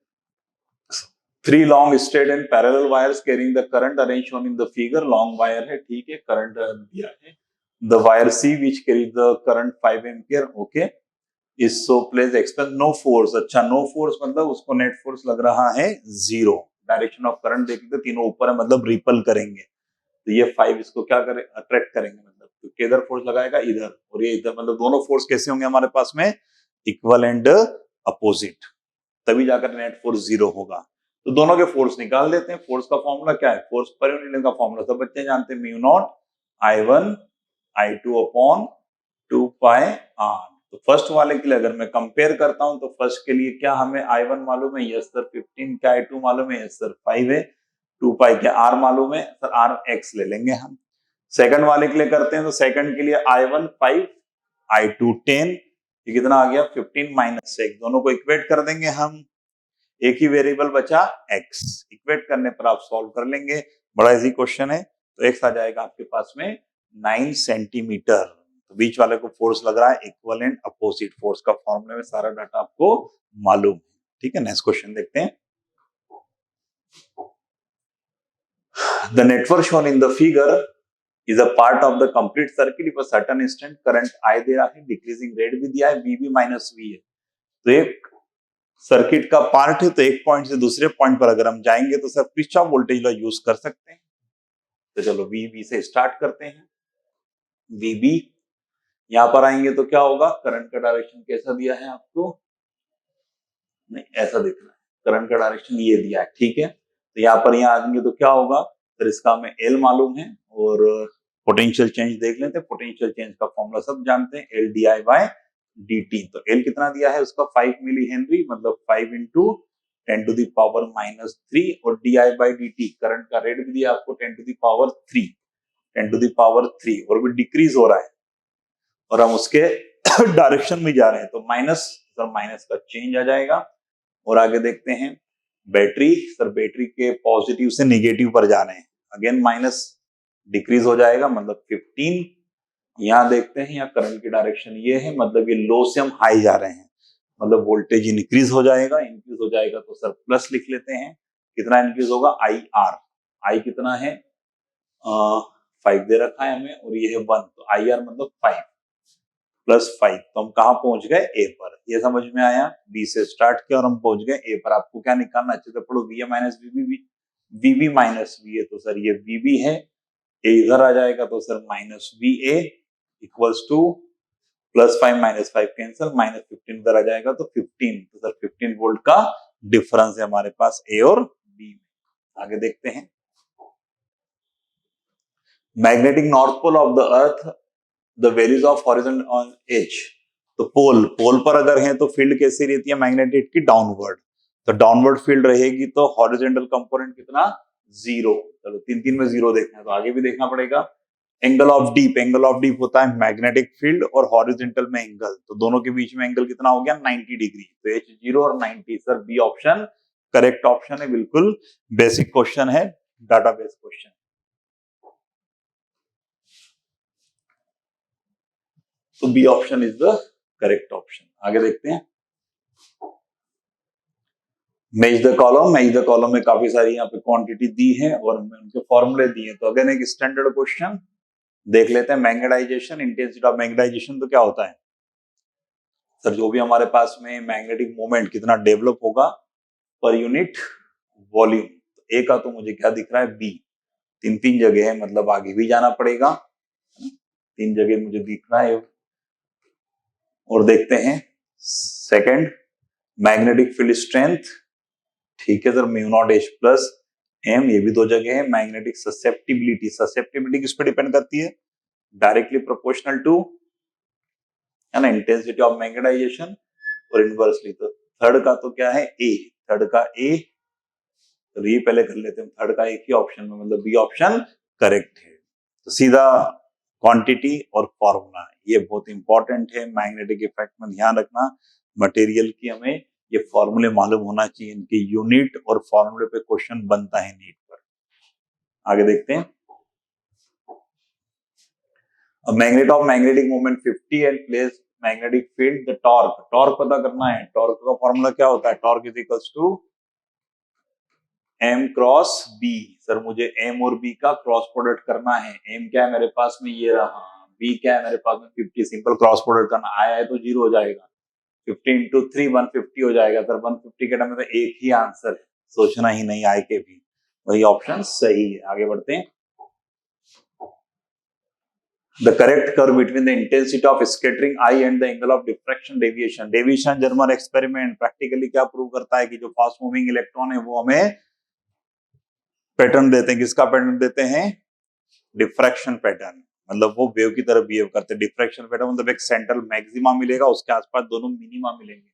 3 long straight and parallel wires carrying the current arrange shown in the figure. Long wire है, ठीक है, करंट दिया है। The wire C which carries the current 5 ampere. Okay, is so place expel no force. अच्छा, no force मतलब उसको net force लग रहा है 0। डायरेक्शन ऑफ करंट देखते तो तीनों ऊपर है, मतलब रिपल करेंगे। तो ये 5 इसको क्या करे, अट्रैक्ट करेंगे, मतलब तो किधर फोर्स लगाएगा, इधर, और ये इधर, मतलब दोनों फोर्स कैसे होंगे हमारे पास में, इक्वल एंड अपोजिट, तभी जाकर नेट फोर्स 0 होगा। तो दोनों के फोर्स निकाल देते हैं। फोर्स का फॉर्मूला क्या है, फोर्स पर यूनिट का फॉर्मूला सब बच्चे जानते हैं, mu naught I1 I2 upon 2 पाई R। तो फर्स्ट वाले के लिए अगर मैं कंपेयर करता हूं, तो फर्स्ट के लिए क्या हमें I1 मालूम है, यस सर 15, क्या I2 मालूम है, यस सर 5 है, 2 पाई क्या R मालूम है सर, R X ले लेंगे हम। सेकंड वाले के लिए करते हैं, तो सेकंड के लिए I1 5 I2 10, ये कितना आ गया 15 माइनस x, दोनों को इक्वेट कर देंगे हम। एक ही वेरिएबल बचा x, इक्वेट करने पर आप सॉल्व कर लेंगे, बड़ा इजी क्वेश्चन है। तो x आ जाएगा आपके पास में 9 सेंटीमीटर। तो बीच वाले को फोर्स लग रहा है इक्वल एंड अपोजिट। फोर्स का फॉर्मूले में सारा डाटा आपको मालूम है। ठीक है, नेक्स्ट क्वेश्चन देखते हैं। The network shown in the figure is a part of the complete circuit if a certain instant current I दे रहा है, डिक्रीजिंग रेट भी दिया है, वीबी माइनस वी है। तो एक सर्किट का पार्ट है, तो एक पॉइंट से दूसरे पॉइंट पर अगर हम जाएंगे तो sir Kirchhoff voltage law use कर सकते हैं। तो चलो वीबी से स्टार्ट करते हैं। वीबी यहां पर आएंगे तो क्या होगा, करंट का डायरेक्शन कैसा दिया है आपको, नहीं ऐसा दिख रहा है, करंट का डायरेक्शन ये दिया है, ठीक है। तो यहाँ पर यहाँ आएंगे तो क्या होगा, तो इसका हमें एल मालूम है और पोटेंशियल चेंज देख लेते हैं। पोटेंशियल चेंज का फॉर्मूला सब जानते हैं, L D I by D T. तो एल कितना दिया है उसका 5 मिली हेनरी, मतलब 5 into 10 to the power minus 3, और D I by D T current का रेट भी दिया आपको 10 to the power 3, 10 to the power 3, और भी डिक्रीज हो रहा है और हम उसके डायरेक्शन में जा रहे हैं, तो माइनस, सर माइनस का चेंज आ जाएगा। और आगे देखते हैं बैटरी, सर बैटरी के पॉजिटिव से निगेटिव पर जा रहे हैं, अगेन माइनस डिक्रीज हो जाएगा, मतलब 15। यहां देखते हैं यहाँ करंट की डायरेक्शन ये है, मतलब ये लो से हम हाई जा रहे हैं, मतलब वोल्टेज इंक्रीज हो जाएगा। इंक्रीज हो जाएगा तो सर प्लस लिख लेते हैं, कितना इंक्रीज होगा, आई आर। आई कितना है, 5 दे रखा है हमें, और ये है 1, तो आई आर मतलब 5 प्लस 5। तो हम कहाँ पहुंच गए, ए पर। ये समझ में आया, बी से स्टार्ट किया और हम पहुंच गए ए पर। आपको क्या निकालना, अच्छे से पढ़ो, V A minus VB, VB minus V A, तो सर ये वीबी है, ए इधर आ जाएगा तो sir minus V A equals two plus 5 minus 5 cancel, minus 15 इधर आ जाएगा तो 15। तो सर 15 वोल्ट का डिफरेंस है हमारे पास ए और बी में। आगे देखते हैं, magnetic north pole of the earth the values of horizontal on edge. तो पोल, पोल पर अगर है तो फील्ड कैसी रहती है मैग्नेटिक की, डाउनवर्ड। तो डाउनवर्ड फील्ड रहेगी तो हॉरिजॉन्टल कंपोनेंट कितना, 0। चलो 3 में 0 देखना है तो आगे भी देखना पड़ेगा। Angle of deep, angle of deep होता है मैग्नेटिक फील्ड और हॉरिजॉन्टल में एंगल, तो दोनों के बीच में एंगल कितना हो गया, 90 डिग्री। तो एच 0 और 90, sir B option correct option है, बिल्कुल बेसिक क्वेश्चन है, डाटाबेस क्वेश्चन। तो B option is the correct option. आगे देखते हैं, match the column. Match the column में काफी सारी यहाँ पे क्वांटिटी दी है और उनके फॉर्मूले दिए हैं। तो अगेन एक स्टैंडर्ड क्वेश्चन देख लेते हैं, मैग्नेटाइजेशन, इंटेंसिटी ऑफ मैग्नेटाइजेशन। तो क्या होता है सर, जो भी हमारे पास में मैग्नेटिक मोमेंट कितना डेवलप होगा पर यूनिट वॉल्यूम। ए का तो मुझे क्या दिख रहा है, बी। 3 जगह है, मतलब आगे भी जाना पड़ेगा, 3 जगह मुझे दिख रहा है। और देखते हैं सेकंड, मैग्नेटिक फील्ड स्ट्रेंथ, ठीक है sir, mu naught H plus M, ये भी 2 जगह है। मैग्नेटिक ससेप्टिबिलिटी, ससेप्टिबिलिटी किस पे डिपेंड करती है, डायरेक्टली प्रोपोर्शनल टू, है ना, इंटेंसिटी ऑफ मैग्नेटाइजेशन, और इनवर्सली। तो थर्ड का तो क्या है, ए, थर्ड का ए, तो ये पहले कर लेते हैं, थर्ड का एक ही ऑप्शन में, मतलब बी ऑप्शन करेक्ट है। तो सीधा क्वांटिटी और फॉर्मूला, ये बहुत इंपॉर्टेंट है मैग्नेटिक इफेक्ट में, ध्यान रखना। मटेरियल की हमें ये फॉर्मूले मालूम होना चाहिए, इनके यूनिट और फॉर्मूले पे क्वेश्चन बनता है नीट पर। आगे देखते हैं, magnet of magnetic moment 50 and place magnetic field the torque. Torque पता करना है, टॉर्क का फॉर्मूला क्या होता है, torque is equals to M cross B. Sir मुझे एम और बी का क्रॉस प्रोडक्ट करना है। एम क्या है मेरे पास में, ये रहा, बी क्या है मेरे पास में 50, सिंपल क्रॉस प्रोडक्ट करना, आया है तो 0 हो जाएगा, 50 इंटू 3 150 हो जाएगा। सर 150 के टाइम में तो एक ही आंसर है, सोचना ही नहीं आए के भी, वही ऑप्शन सही है। आगे बढ़ते हैं, the correct curve between the intensity of scattering eye and the angle of diffraction deviation। Deviation German experiment practically क्या प्रूव करता है कि जो फास्ट मूविंग इलेक्ट्रॉन है वो हमें पैटर्न देते हैं, किसका पैटर्न देते हैं, डिफ्रैक्शन पैटर्न, मतलब वो वेव की तरह बिहेव करते हैं। डिफ्रैक्शन पैटर्न मतलब एक सेंट्रल मैक्सिमा मिलेगा, उसके आसपास दोनों मिनिमा मिलेंगे,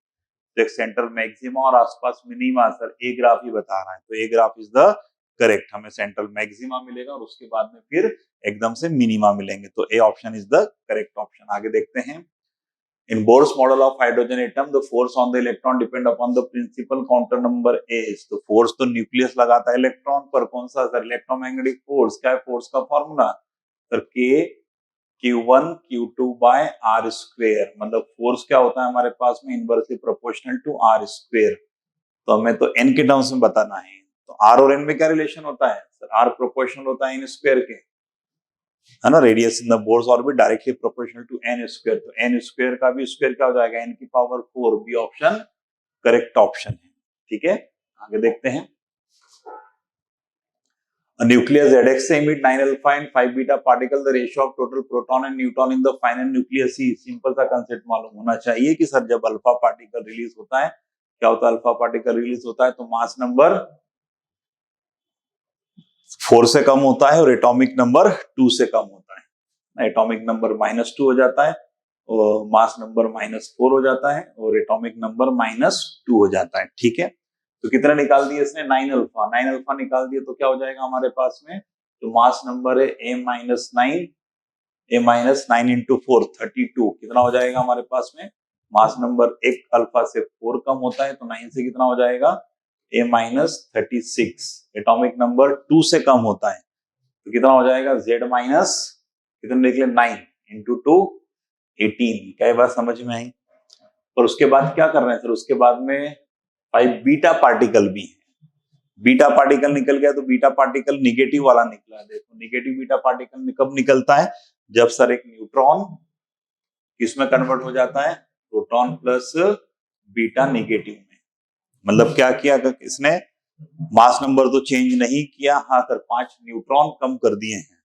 तो एक सेंट्रल मैक्सिमा और आसपास मिनिमा। सर ए ग्राफ ही बता रहा है, तो a graph is the correct, हमें सेंट्रल मैक्सिमा मिलेगा और उसके बाद में फिर एकदम से मिनिमा मिलेंगे, तो A option is the correct option. आगे देखते हैं, in Bohr's model of hydrogen atom the force on the electron depend upon the principal counter number as. तो फोर्स तो न्यूक्लियस लगाता है इलेक्ट्रॉन पर, कौन सा सर, इलेक्ट्रोमैग्नेटिक फोर्स। क्या है फोर्स का formula sir, K Q1 Q2 by R square, मतलब फोर्स क्या होता है हमारे पास में, inversely proportional to R square. तो हमें तो एन के टर्म्स में बताना है, तो आर और एन में क्या रिलेशन होता है सर, आर प्रोपोर्शनल होता है एन स्क्वेयर के, है ना, radius in the Bohr's orbit directly proportional to N square, तो एन स्क्वायर का भी स्क्वायर क्या हो जाएगा, एन की power 4, B option correct option है। ठीक है, आगे देखते हैं। A nucleus ZX से emit 9 alpha and 5 beta particle, the ratio of total proton and neutron in the final nucleus is, simple सा कंसेप्ट मालूम होना चाहिए कि सर जब अल्फा पार्टिकल रिलीज होता है, क्या होता है, अल्फा पार्टिकल रिलीज होता है तो मास नंबर 4 से कम होता है और एटॉमिक नंबर 2 से कम होता है। एटॉमिक नंबर -2 हो जाता है और मास नंबर -4 हो जाता है और एटॉमिक नंबर -2 हो जाता है। ठीक है, तो कितना निकाल दिया इसने, 9 अल्फा, 9 अल्फा निकाल दिया तो क्या हो जाएगा हमारे पास में, तो मास नंबर है a-9 इंटू 4 32, कितना हो जाएगा हमारे पास में, मास नंबर एक अल्फा से 4 कम होता है तो 9 से कितना हो जाएगा, a-36, एटॉमिक नंबर 2 से कम होता है तो कितना हो जाएगा, z- कितना लिख ले, 9 इंटू 2 18। क्या बात समझ में आई। और उसके बाद क्या कर रहे हैं सर, उसके बाद में 5 बीटा पार्टिकल भी है, बीटा पार्टिकल निकल गया तो बीटा पार्टिकल निगेटिव वाला निकला। देखो निगेटिव बीटा पार्टिकल कब निकलता है, जब सर एक न्यूट्रॉन किसमें कन्वर्ट हो जाता है, प्रोटॉन प्लस बीटा निगेटिव में। मतलब क्या किया इसने, मास नंबर तो चेंज नहीं किया, हाँ सर 5 न्यूट्रॉन कम कर दिए हैं।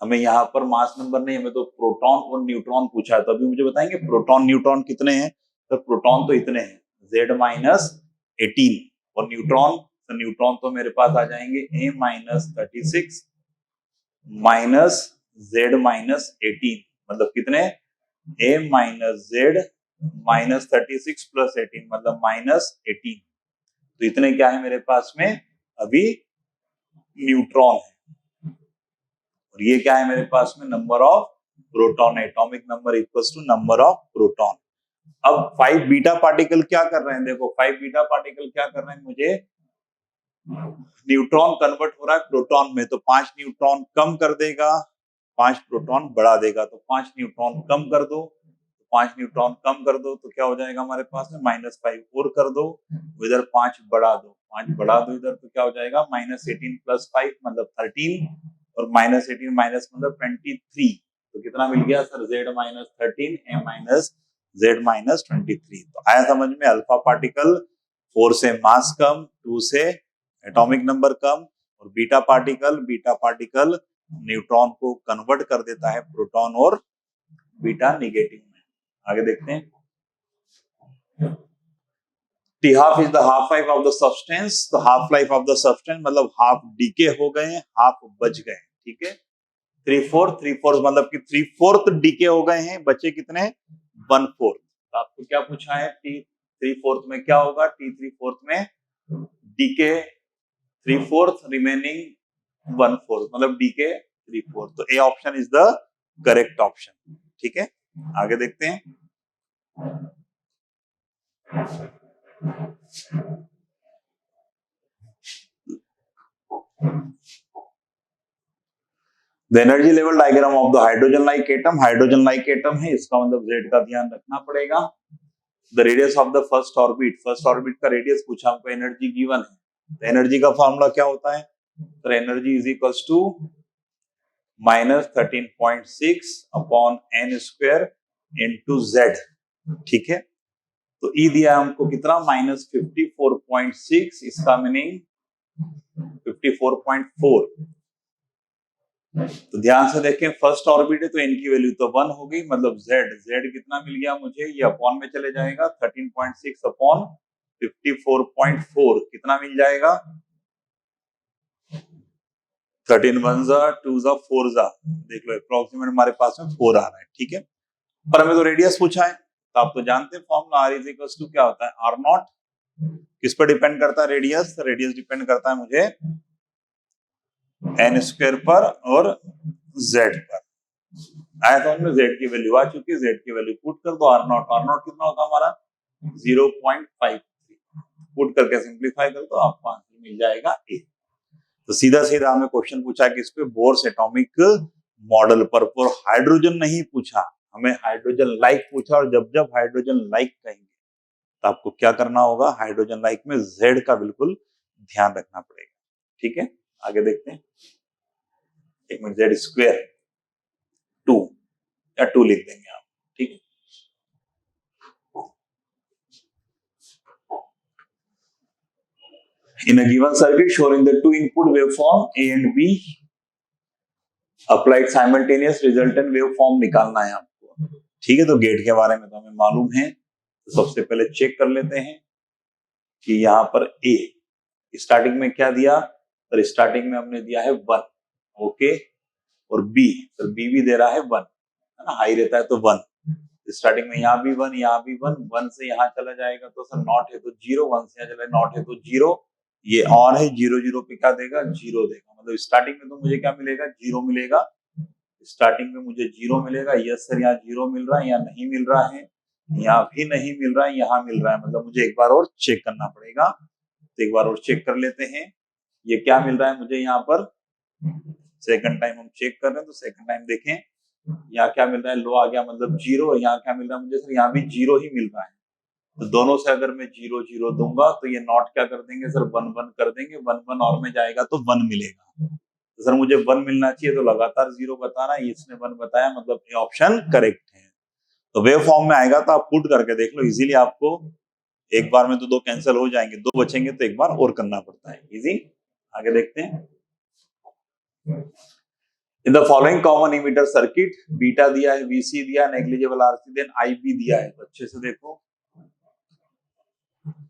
हमें यहाँ पर मास नंबर नहीं, हमें तो प्रोटॉन और न्यूट्रॉन पूछा है, तो अभी मुझे बताएंगे प्रोटॉन न्यूट्रॉन कितने हैं, तो प्रोटॉन तो इतने हैं z-18 और न्यूट्रॉन, तो न्यूट्रॉन तो मेरे पास आ जाएंगे a-36 माइनस z-18, मतलब कितने, a-z-36 प्लस 18 मतलब -18, तो इतने क्या है मेरे पास में अभी न्यूट्रॉन है और ये क्या है मेरे पास में, number of proton, atomic number equals to number of proton. अब 5 बीटा पार्टिकल क्या कर रहे हैं, देखो 5 बीटा पार्टिकल क्या कर रहे हैं, मुझे न्यूट्रॉन कन्वर्ट हो रहा है प्रोटॉन में, तो 5 न्यूट्रॉन कम कर देगा, 5 प्रोटॉन बढ़ा देगा, तो 5 न्यूट्रॉन कम कर दो, 5 न्यूट्रॉन कम कर दो तो क्या हो जाएगा हमारे पास में, -5 और कर दो, इधर 5 बढ़ा दो, 5 बढ़ा दो इधर, तो क्या हो जाएगा -18 प्लस 5 मतलब 13 और -18 माइनस मतलब 23, तो कितना मिल गया सर, z-13 a-z-23। तो आया समझ में, अल्फा पार्टिकल 4 से मास कम, 2 से एटॉमिक नंबर कम, और बीटा पार्टिकल न्यूट्रॉन को कन्वर्ट कर देता है प्रोटॉन और बीटा निगेटिव में। आगे देखते हैं, T half is the half life of the substance, तो half life of the substance मतलब हाफ डीके हो गए हैं, हाफ बच गए। ठीक है, 3/4 मतलब कि 3/4 डीके हो गए हैं, बचे कितने, 1/4। तो आपको क्या पूछा है, टी 3/4 में क्या होगा, टी 3/4 में डीके 3/4 रिमेनिंग 1/4 मतलब डीके 3/4, तो A option is the correct option. ठीक है, आगे देखते हैं, the energy level diagram of the hydrogen like atom, hydrogen like atom है, इसका मतलब जेड का ध्यान रखना पड़ेगा। The radius of the first orbit का रेडियस पूछा हमको, एनर्जी गिवन है, एनर्जी का फॉर्मूला क्या होता है, तो energy is equals to -13.6 upon n square into z। ठीक है, तो ई दिया हमको कितना, -54.6, इसका मीनिंग 54.4। तो ध्यान से देखें, फर्स्ट ऑर्बिट है तो n की वैल्यू तो 1 हो गई, मतलब z कितना मिल गया मुझे, ये अपॉन में चले जाएगा, 13.6 अपॉन 54.4 कितना मिल जाएगा, 13 1 जा 2 जा 4 जा, देख लो अप्रोक्सीमेट हमारे पास में 4 आ रहा है। ठीक है, पर हमें तो रेडियस पूछा है, तो आप तो जानते हैं formula r is equal to क्या होता है, r नॉट, किस पर डिपेंड करता है, रेडियस डिपेंड करता है मुझे n स्क्वायर पर और z पर। आया तो हमने z की वैल्यू आ चुकी है, z की वैल्यू पुट कर दो, r नॉट कितना होगा हमारा 0.53, पुट करके सिंप्लीफाई कर दो, आपको आंसर मिल जाएगा a। तो सीधा सीधा हमें क्वेश्चन पूछा कि इस पे बोर्स एटॉमिक मॉडल पर हाइड्रोजन नहीं पूछा, हमें हाइड्रोजन लाइक पूछा, और जब जब हाइड्रोजन लाइक कहेंगे तो आपको क्या करना होगा, हाइड्रोजन लाइक में z का बिल्कुल ध्यान रखना पड़ेगा। ठीक है, आगे देखते हैं, एक मिनट, z स्क्वायर या 2 लिख देंगे आप, ठीक है। In a given circuit showing the two input waveform A and B applied simultaneous resultant waveform निकालना है आपको, ठीक है। तो गेट के बारे में तो हमें मालूम है, तो सबसे पहले चेक कर लेते हैं कि यहाँ पर A स्टार्टिंग में क्या दिया, तो स्टार्टिंग में हमने दिया है 1, ओके, और B, तो B भी दे रहा है 1, है ना, हाई रहता है तो 1, स्टार्टिंग में यहाँ भी 1, यहाँ भी 1, 1 से यहाँ चला जाएगा तो सर नॉट है तो 0, 1 से यहाँ चला नॉट है तो 0, ये ऑन है, 0 0 पे क्या देगा, 0 देगा, मतलब स्टार्टिंग में तो मुझे क्या मिलेगा, 0 मिलेगा, स्टार्टिंग में मुझे 0 मिलेगा। यस सर यहाँ 0 मिल रहा है, यहाँ नहीं मिल रहा है, यहाँ भी नहीं मिल रहा है, यहाँ मिल रहा है, मतलब मुझे एक बार और चेक करना पड़ेगा। तो एक बार और चेक कर लेते हैं, ये क्या मिल रहा है मुझे यहाँ पर, सेकंड टाइम हम चेक कर रहे हैं, तो सेकंड टाइम देखें यहाँ क्या मिल रहा है, लो आ गया मतलब 0, और यहाँ क्या मिल रहा है मुझे, सर यहाँ भी 0 ही मिल रहा है। तो दोनों से अगर मैं 0 0 दूंगा तो ये नॉट क्या कर देंगे सर, 1 1 कर देंगे, 1 1 और में जाएगा तो 1 मिलेगा। तो सर मुझे 1 मिलना चाहिए, तो लगातार 0 बता रहा है, इसने 1 बताया, मतलब ये ऑप्शन करेक्ट है। तो वेव फॉर्म में आएगा तो आप पुट करके देख लो, इजीली आपको एक बार में तो 2 कैंसिल हो जाएंगे, 2 बचेंगे तो एक बार और करना पड़ता है, इजी। आगे देखते हैं। In the following common emitter circuit, beta दिया है, वीसी दिया, नेग्लिजिबल आरसी, देन आईबी दिया है। तो अच्छे से देखो,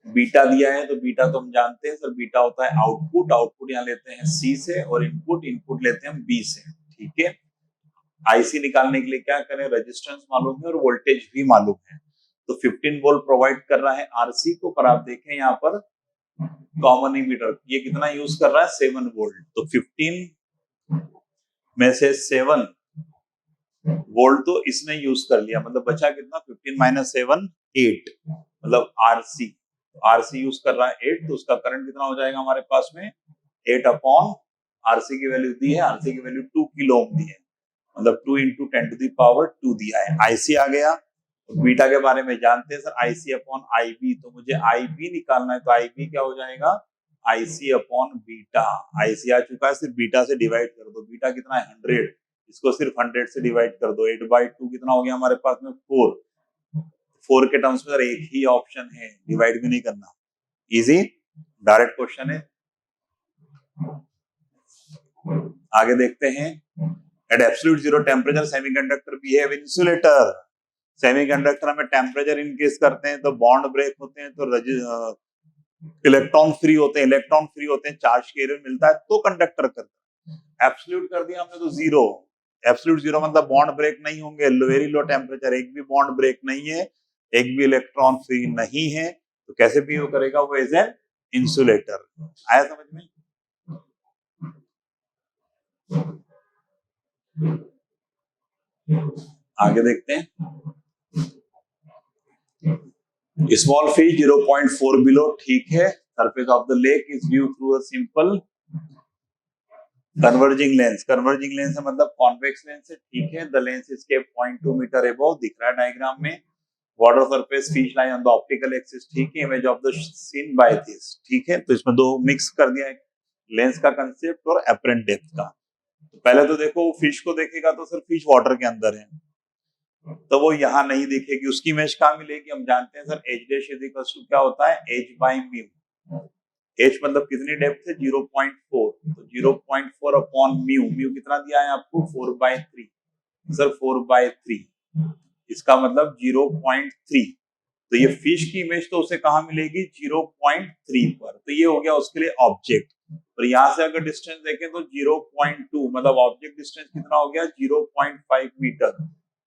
बीटा दिया है तो बीटा तो हम जानते हैं सर, बीटा होता है आउटपुट, आउटपुट यहाँ लेते हैं सी से, और इनपुट, इनपुट लेते हैं हम बी से, ठीक है। आईसी निकालने के लिए क्या करें, रेजिस्टेंस मालूम है और वोल्टेज भी मालूम है। तो 15 वोल्ट प्रोवाइड कर रहा है आरसी को, पर आप देखें यहाँ पर कॉमन इमीटर ये कितना यूज कर रहा है, 7 वोल्ट। तो 15 में से 7 वोल्ट तो इसने यूज कर लिया, मतलब बचा कितना, 15 माइनस 7 8, मतलब आरसी, आरसी यूज कर रहा है 8, तो उसका करंट कितना हो जाएगा हमारे पास में, 8 अपॉन आरसी की वैल्यू दी है, आरसी की वैल्यू 2 किलो ओम दी है, मतलब 2 × 10⁻² दिया है। आईसी आ गया, बीटा के बारे में जानते हैं सर, आईसी अपॉन आईबी, तो मुझे आईबी निकालना है, तो आईबी क्या हो जाएगा, आईसी अपॉन बीटा। आईसी आ चुका है, सिर्फ बीटा से डिवाइड कर दो, बीटा कितना है 100, इसको सिर्फ 100 से डिवाइड कर दो, 8/2 कितना हो गया हमारे पास में 4, 4 के टर्म्स में सर एक ही ऑप्शन है, डिवाइड भी नहीं करना, इजी डायरेक्ट क्वेश्चन है। आगे देखते हैं। At absolute zero temperature semiconductor behave insulator, semiconductor में टेम्परेचर इंक्रीज करते हैं तो बॉन्ड ब्रेक होते हैं, तो इलेक्ट्रॉन फ्री होते हैं, इलेक्ट्रॉन फ्री होते हैं, चार्ज कैरियर मिलता है तो कंडक्टर करता है। एब्सोल्यूट कर दिया हमने तो 0, एब्सोल्यूट 0 मतलब बॉन्ड ब्रेक नहीं होंगे, वेरी लो टेम्परेचर, एक भी बॉन्ड ब्रेक नहीं है, एक भी इलेक्ट्रॉन फ्री नहीं है, तो कैसे बिहेव करेगा वो, एज एन इंसुलेटर। आया समझ में? आगे देखते हैं। स्मॉल फिश 0.4 बिलो, ठीक है। Surface of the lake is view through a simple converging lens, converging lens है मतलब कॉन्वेक्स लेंस है, ठीक है। The lens is kept 0.2 metre above, दिख रहा है डायग्राम में। Water surface fish lie on the optical axis, ठीक है। Image of the scene by this, ठीक है। तो इसमें दो मिक्स कर दिया है, लेंस का कंसेप्ट और एपरेंट डेप्थ का। तो पहले तो देखो फिश को देखेगा तो सर फिश वाटर के अंदर है, तो वो यहाँ नहीं दिखेगी, उसकी इमेज कहाँ मिलेगी, हम जानते हैं sir H dash is equal to क्या होता है, एच बाय म्यू। एच मतलब कितनी डेप्थ है, 0.4, तो 0.4 अपॉन म्यू, म्यू कितना दिया है आपको, 4/3, सर 4/3, इसका मतलब 0.3। तो ये फिश की इमेज तो उसे कहाँ मिलेगी, 0.3 पर, तो ये हो गया उसके लिए ऑब्जेक्ट। और यहाँ से अगर डिस्टेंस देखें तो 0.2, मतलब ऑब्जेक्ट डिस्टेंस कितना हो गया, 0.5 मीटर।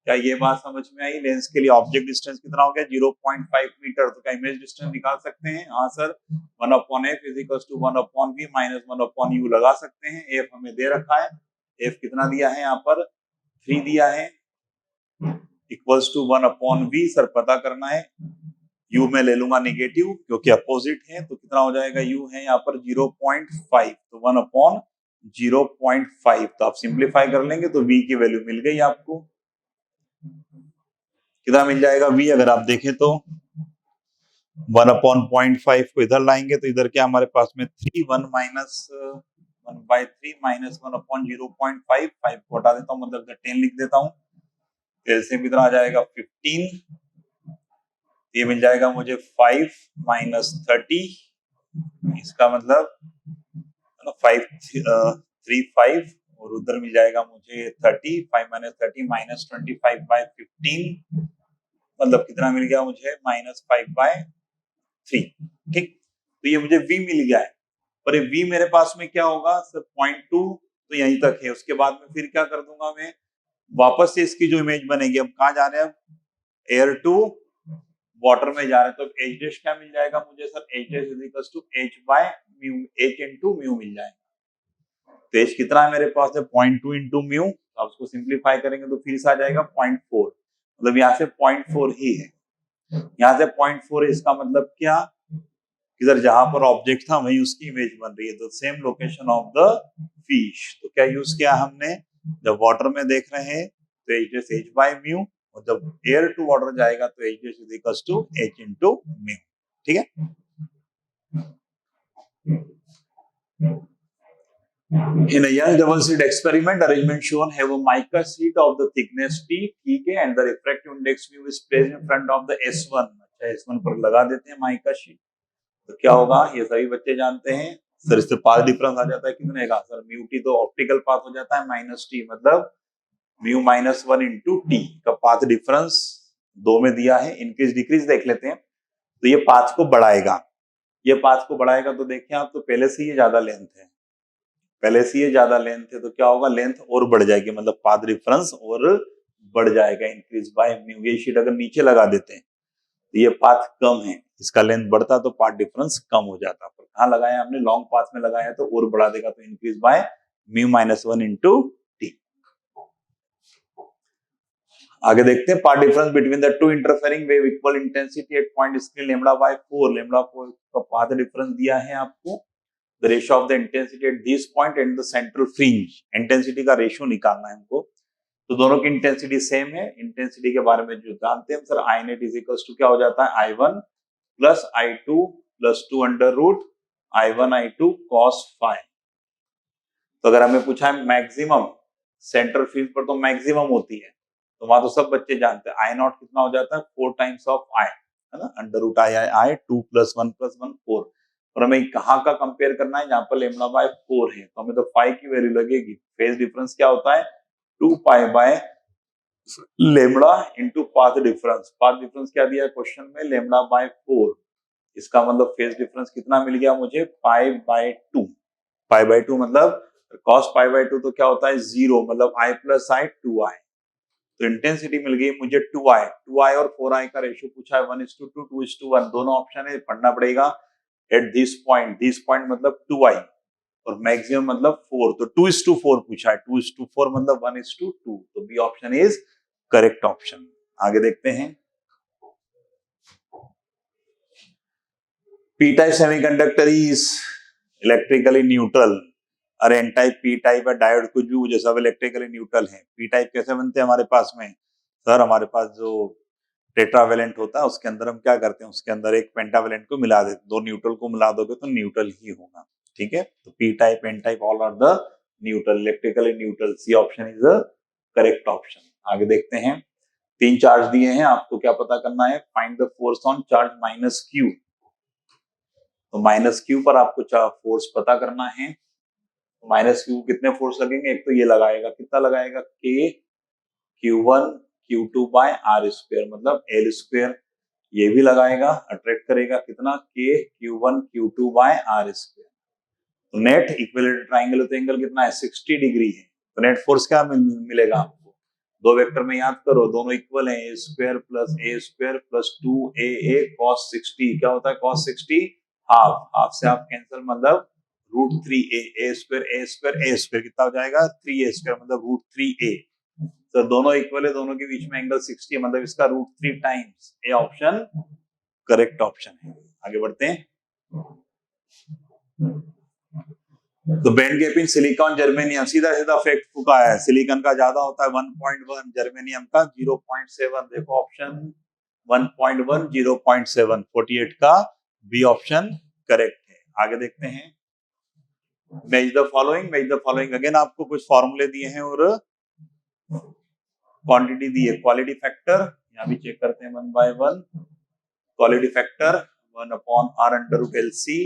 क्या ये बात समझ में आई? लेंस के लिए ऑब्जेक्ट डिस्टेंस कितना हो गया, 0.5 मीटर। तो क्या इमेज डिस्टेंस निकाल सकते हैं? हाँ sir, 1/f is equal to 1/v minus 1/u लगा सकते हैं। एफ हमें दे रखा है, एफ कितना दिया है यहाँ पर, 3 दिया है, इक्वल्स टू 1/v। सर पता करना है, u में ले लूंगा नेगेटिव क्योंकि अपोजिट है, तो कितना हो जाएगा, u है यहाँ पर 0.5, तो 1/0.5। तो आप सिंप्लीफाई कर लेंगे तो v की वैल्यू मिल गई आपको, कितना मिल जाएगा v, अगर आप देखें तो 1/0.5 को इधर लाएंगे तो इधर क्या हमारे पास में 3, 1 माइनस 1/3 माइनस 1/0.5, 5 को हटा देता हूँ, मतलब 10 लिख देता हूँ, एलसीएम कितना आ जाएगा 15, ये मिल जाएगा मुझे 5 माइनस 30, इसका मतलब 5 3 5, और उधर मिल जाएगा मुझे 30, 5 माइनस 30 माइनस 25 बाय 15, मतलब कितना मिल गया मुझे -5/3। ठीक, तो ये मुझे v मिल गया है, पर ये v मेरे पास में क्या होगा सर 0.2, तो यहीं तक है। उसके बाद में फिर क्या कर दूंगा मैं, वापस से इसकी जो इमेज बनेगी, अब कहाँ जा रहे हैं, एयर टू वाटर में जा रहे हैं, तो एच डैश क्या मिल जाएगा मुझे sir, H dash is equal to H by mu, H into mu मिल जाएगा। तो एच कितना है मेरे पास है 0.2 इंटू म्यू, आप उसको सिंप्लीफाई करेंगे तो फिर से आ जाएगा 0.4, मतलब यहाँ से 0.4 ही है, यहाँ से 0.4 है। इसका मतलब क्या, इधर जहां पर ऑब्जेक्ट था वहीं उसकी इमेज बन रही है, तो same location of the fish. तो क्या यूज किया हमने, जब वाटर में देख रहे हैं तो H dash H by mu, और जब एयर टू वाटर जाएगा तो H dash is equal to H into mu. ठीक है, In a young double slit experiment, arrangement shown have a mica sheet of the thickness T, ठीक है, and the refractive index mu is placed in front of the S1। अच्छा, S1 पर लगा देते हैं mica sheet, तो क्या होगा, ये सभी बच्चे जानते हैं सर, इससे पाथ डिफरेंस आ जाता है कितने का सर, म्यू टी तो ऑप्टिकल पाथ हो जाता है माइनस टी, मतलब म्यू -1 इंटू टी का पाथ डिफरेंस 2 में दिया है। इंक्रीज डिक्रीज देख लेते हैं, तो ये पाथ को बढ़ाएगा, ये पाथ को बढ़ाएगा, तो देखिए आप, तो पहले से ये ज्यादा लेंथ है, पहले से ये ज्यादा लेंथ है, तो क्या होगा, लेंथ और बढ़ जाएगी, मतलब पाथ डिफरेंस और बढ़ जाएगा, इंक्रीज बाय म्यू। ये शीट अगर नीचे लगा देते हैं तो ये पाथ कम है, इसका लेंथ बढ़ता तो पाथ डिफरेंस कम हो जाता, पर कहाँ लगाया हमने, लॉन्ग पाथ में लगाया तो और बढ़ा देगा, तो increase by mu -1 into T. आगे देखते हैं, path difference between the two interfering wave equal intensity at point screen λ/4, λ4 का पाथ डिफरेंस दिया है आपको। The ratio of the intensity at this point and the central fringe, intensity का ratio निकालना है हमको, तो दोनों की इंटेंसिटी सेम है। इंटेंसिटी के बारे में जो जानते हैं sir, I net is equal to क्या हो जाता है, I1 plus I2 plus 2 under root I1 I2 cos phi। तो अगर हमें पूछा है मैक्सिमम, सेंट्रल फील्ड पर तो मैक्सिमम होती है, तो वहां तो सब बच्चे जानते हैं I नॉट कितना हो जाता है 4 टाइम्स ऑफ I, है ना, under root I 2 plus 1 plus 1 4। और हमें कहाँ का कंपेयर करना है, जहां पर λ/4 है, तो हमें तो फाई की वैल्यू लगेगी। फेज डिफरेंस क्या होता है, 2 pi by lambda into path difference. Path difference क्या दिया है क्वेश्चन में, λ/4, इसका मतलब फेज डिफरेंस कितना मिल गया मुझे, π/2। π/2 मतलब cos π/2 तो क्या होता है 0, मतलब I प्लस I 2I। तो इंटेंसिटी मिल गई मुझे 2I, 2I और 4I का रेशियो पूछा है 1:2 2:1, दोनों ऑप्शन है, पढ़ना पड़ेगा। एट दिस पॉइंट मतलब 2I और मैक्सिमम मतलब 4, तो 2:4 पूछा है, 2:4 मतलब 1:2, तो B option is correct option. आगे देखते हैं, P type semiconductor is electrically neutral, अरे एन टाइप, पी टाइप है, डायोड कुछ भी, मुझे सब इलेक्ट्रिकली न्यूट्रल है। पी टाइप कैसे बनते हैं हमारे पास में सर, हमारे पास जो टेट्रावेलेंट होता है उसके अंदर हम क्या करते हैं, उसके अंदर एक पेंटावेलेंट को मिला देते, दो न्यूट्रल को मिला दोगे तो न्यूट्रल ही होगा। ठीक है, तो P type N type all are the neutral, electrically neutral, C option is the correct option. आगे देखते हैं, 3 चार्ज दिए हैं, आपको क्या पता करना है, find the force on charge minus Q. तो माइनस क्यू पर आपको फोर्स पता करना है। माइनस क्यू कितने फोर्स लगेंगे, एक तो ये लगाएगा, कितना लगाएगा, K Q1 Q2 by R square, मतलब एल स्क्वायर, ये भी लगाएगा, अट्रैक्ट करेगा कितना, K Q1 Q2 by R square. तो नेट इक्विलेटरल ट्राइंगल, तो एंगल कितना है 60 डिग्री है, तो नेट फोर्स क्या मिलेगा आपको, दो वेक्टर में याद करो, दोनों इक्वल है, ए स्क्वायर प्लस 2AA cos 60, क्या होता है cos 60, हाफ, हाफ से हाफ कैंसिल, मतलब √3a, a स्क्वायर कितना हो जाएगा 3a स्क्वायर, मतलब √3a। तो दोनों इक्वल है, दोनों के बीच में एंगल 60 है, मतलब इसका √3 times, A option correct option है। आगे बढ़ते हैं, तो band gap in silicon germanium, सीधा सीधा फैक्ट फूका है, सिलिकॉन का ज्यादा होता है 1.1, जर्मेनियम का 0.7, देखो ऑप्शन 1.1 0.7, 48 का बी ऑप्शन करेक्ट है। आगे देखते हैं, मैच द फॉलोइंग, अगेन आपको कुछ फॉर्मूले दिए हैं और क्वांटिटी दी है, क्वालिटी फैक्टर यहाँ भी चेक करते हैं 1/1, quality factor 1/R√LC,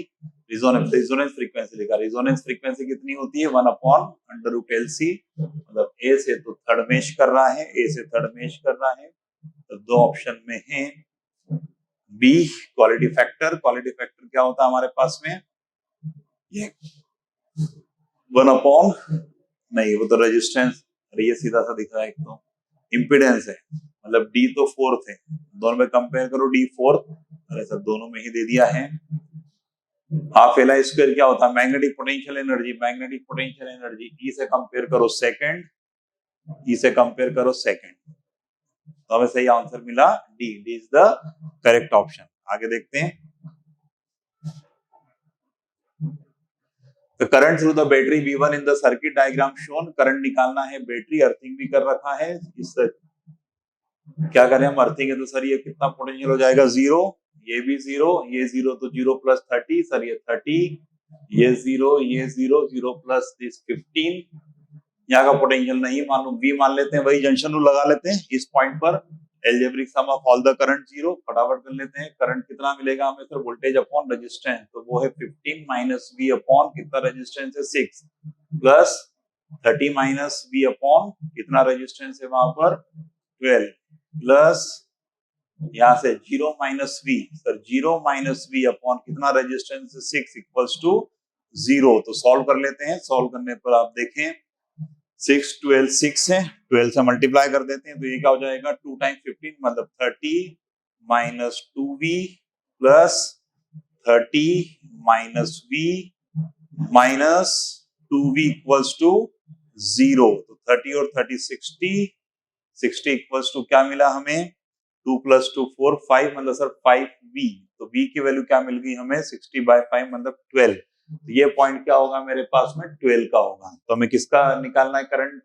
resonance frequency लिखा, रिजोनेंस फ्रीक्वेंसी कितनी होती है 1/√LC, मतलब ए से तो थर्ड मेश कर रहा है, ए से थर्ड मेश कर रहा है, तो दो ऑप्शन में है B quality factor. Quality factor क्या होता है हमारे पास में, ये 1/, नहीं वो तो रेजिस्टेंस, ये सीधा सा दिख रहा है, एक तो इम्पीडेंस है, मतलब डी तो फोर्थ है, दोनों में कंपेयर करो डी फोर्थ, अरे सर दोनों में ही दे दिया है। हाफ एल आई स्क्वायर क्या होता है, magnetic potential energy, magnetic potential energy E से कंपेयर करो सेकंड, ई से कंपेयर करो सेकंड, तो हमें सही आंसर मिला D, D is the correct option. आगे देखते हैं, तो current through the battery V1 in the circuit diagram shown, current निकालना है, बैटरी अर्थिंग भी कर रखा है, इस क्या करें हम, अर्थिंग है तो सर ये कितना पोटेंशियल हो जाएगा 0, ये भी 0, ये 0 तो 0 + 30, सर ये 30, ये 0, ये 0, 0 + दिस 15, यहाँ का पोटेंशियल नहीं मालूम, V मान लेते हैं, वही जंक्शन रूल लगा लेते हैं इस पॉइंट पर, algebraic sum of all the current 0, फटाफट कर लेते हैं, करंट कितना मिलेगा हमें सर, वोल्टेज अपॉन रेजिस्टेंस, तो वो है 15 - V अपॉन कितना रेजिस्टेंस है 6, प्लस 30 - V अपॉन कितना रेजिस्टेंस है वहां पर 12, प्लस यहाँ से 0 - V, सर 0 - V अपॉन कितना रेजिस्टेंस है 6 = 0, तो सॉल्व कर लेते हैं, सॉल्व करने पर आप देखें 6 12 6 है, 12 से मल्टीप्लाई कर देते हैं, तो ये क्या हो जाएगा 2 × 15 मतलब 30 - 2V plus 30 - V minus 2V = 0, तो 30 और 30 60, 60 = क्या मिला हमें 2 + 2 4 5, मतलब सर 5V, तो V की वैल्यू क्या मिल गई हमें 60/5 मतलब 12, तो ये पॉइंट क्या होगा मेरे पास में 12 का होगा, तो हमें किसका निकालना है current,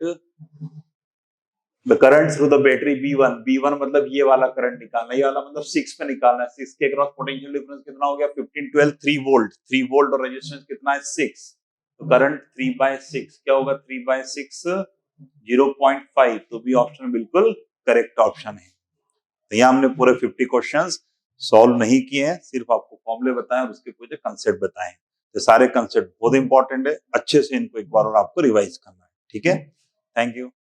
the current through the battery B1, B1 मतलब ये वाला करंट निकालना है, ये वाला मतलब 6 पे निकालना है, 6 के अक्रॉस पोटेंशियल डिफरेंस कितना हो गया 15 12 3 वोल्ट, 3 वोल्ट और रेजिस्टेंस कितना है 6, तो करंट 3/6 क्या होगा 3/6 0.5, तो बी ऑप्शन बिल्कुल करेक्ट ऑप्शन है। तो यहाँ हमने पूरे 50 क्वेश्चंस सॉल्व नहीं किए हैं, सिर्फ आपको फॉर्मूले बताएं और उसके कुछ कंसेप्ट बताएं, तो सारे कंसेप्ट बहुत इंपॉर्टेंट है, अच्छे से इनको एक बार और आपको रिवाइज करना है, ठीक है, थैंक यू।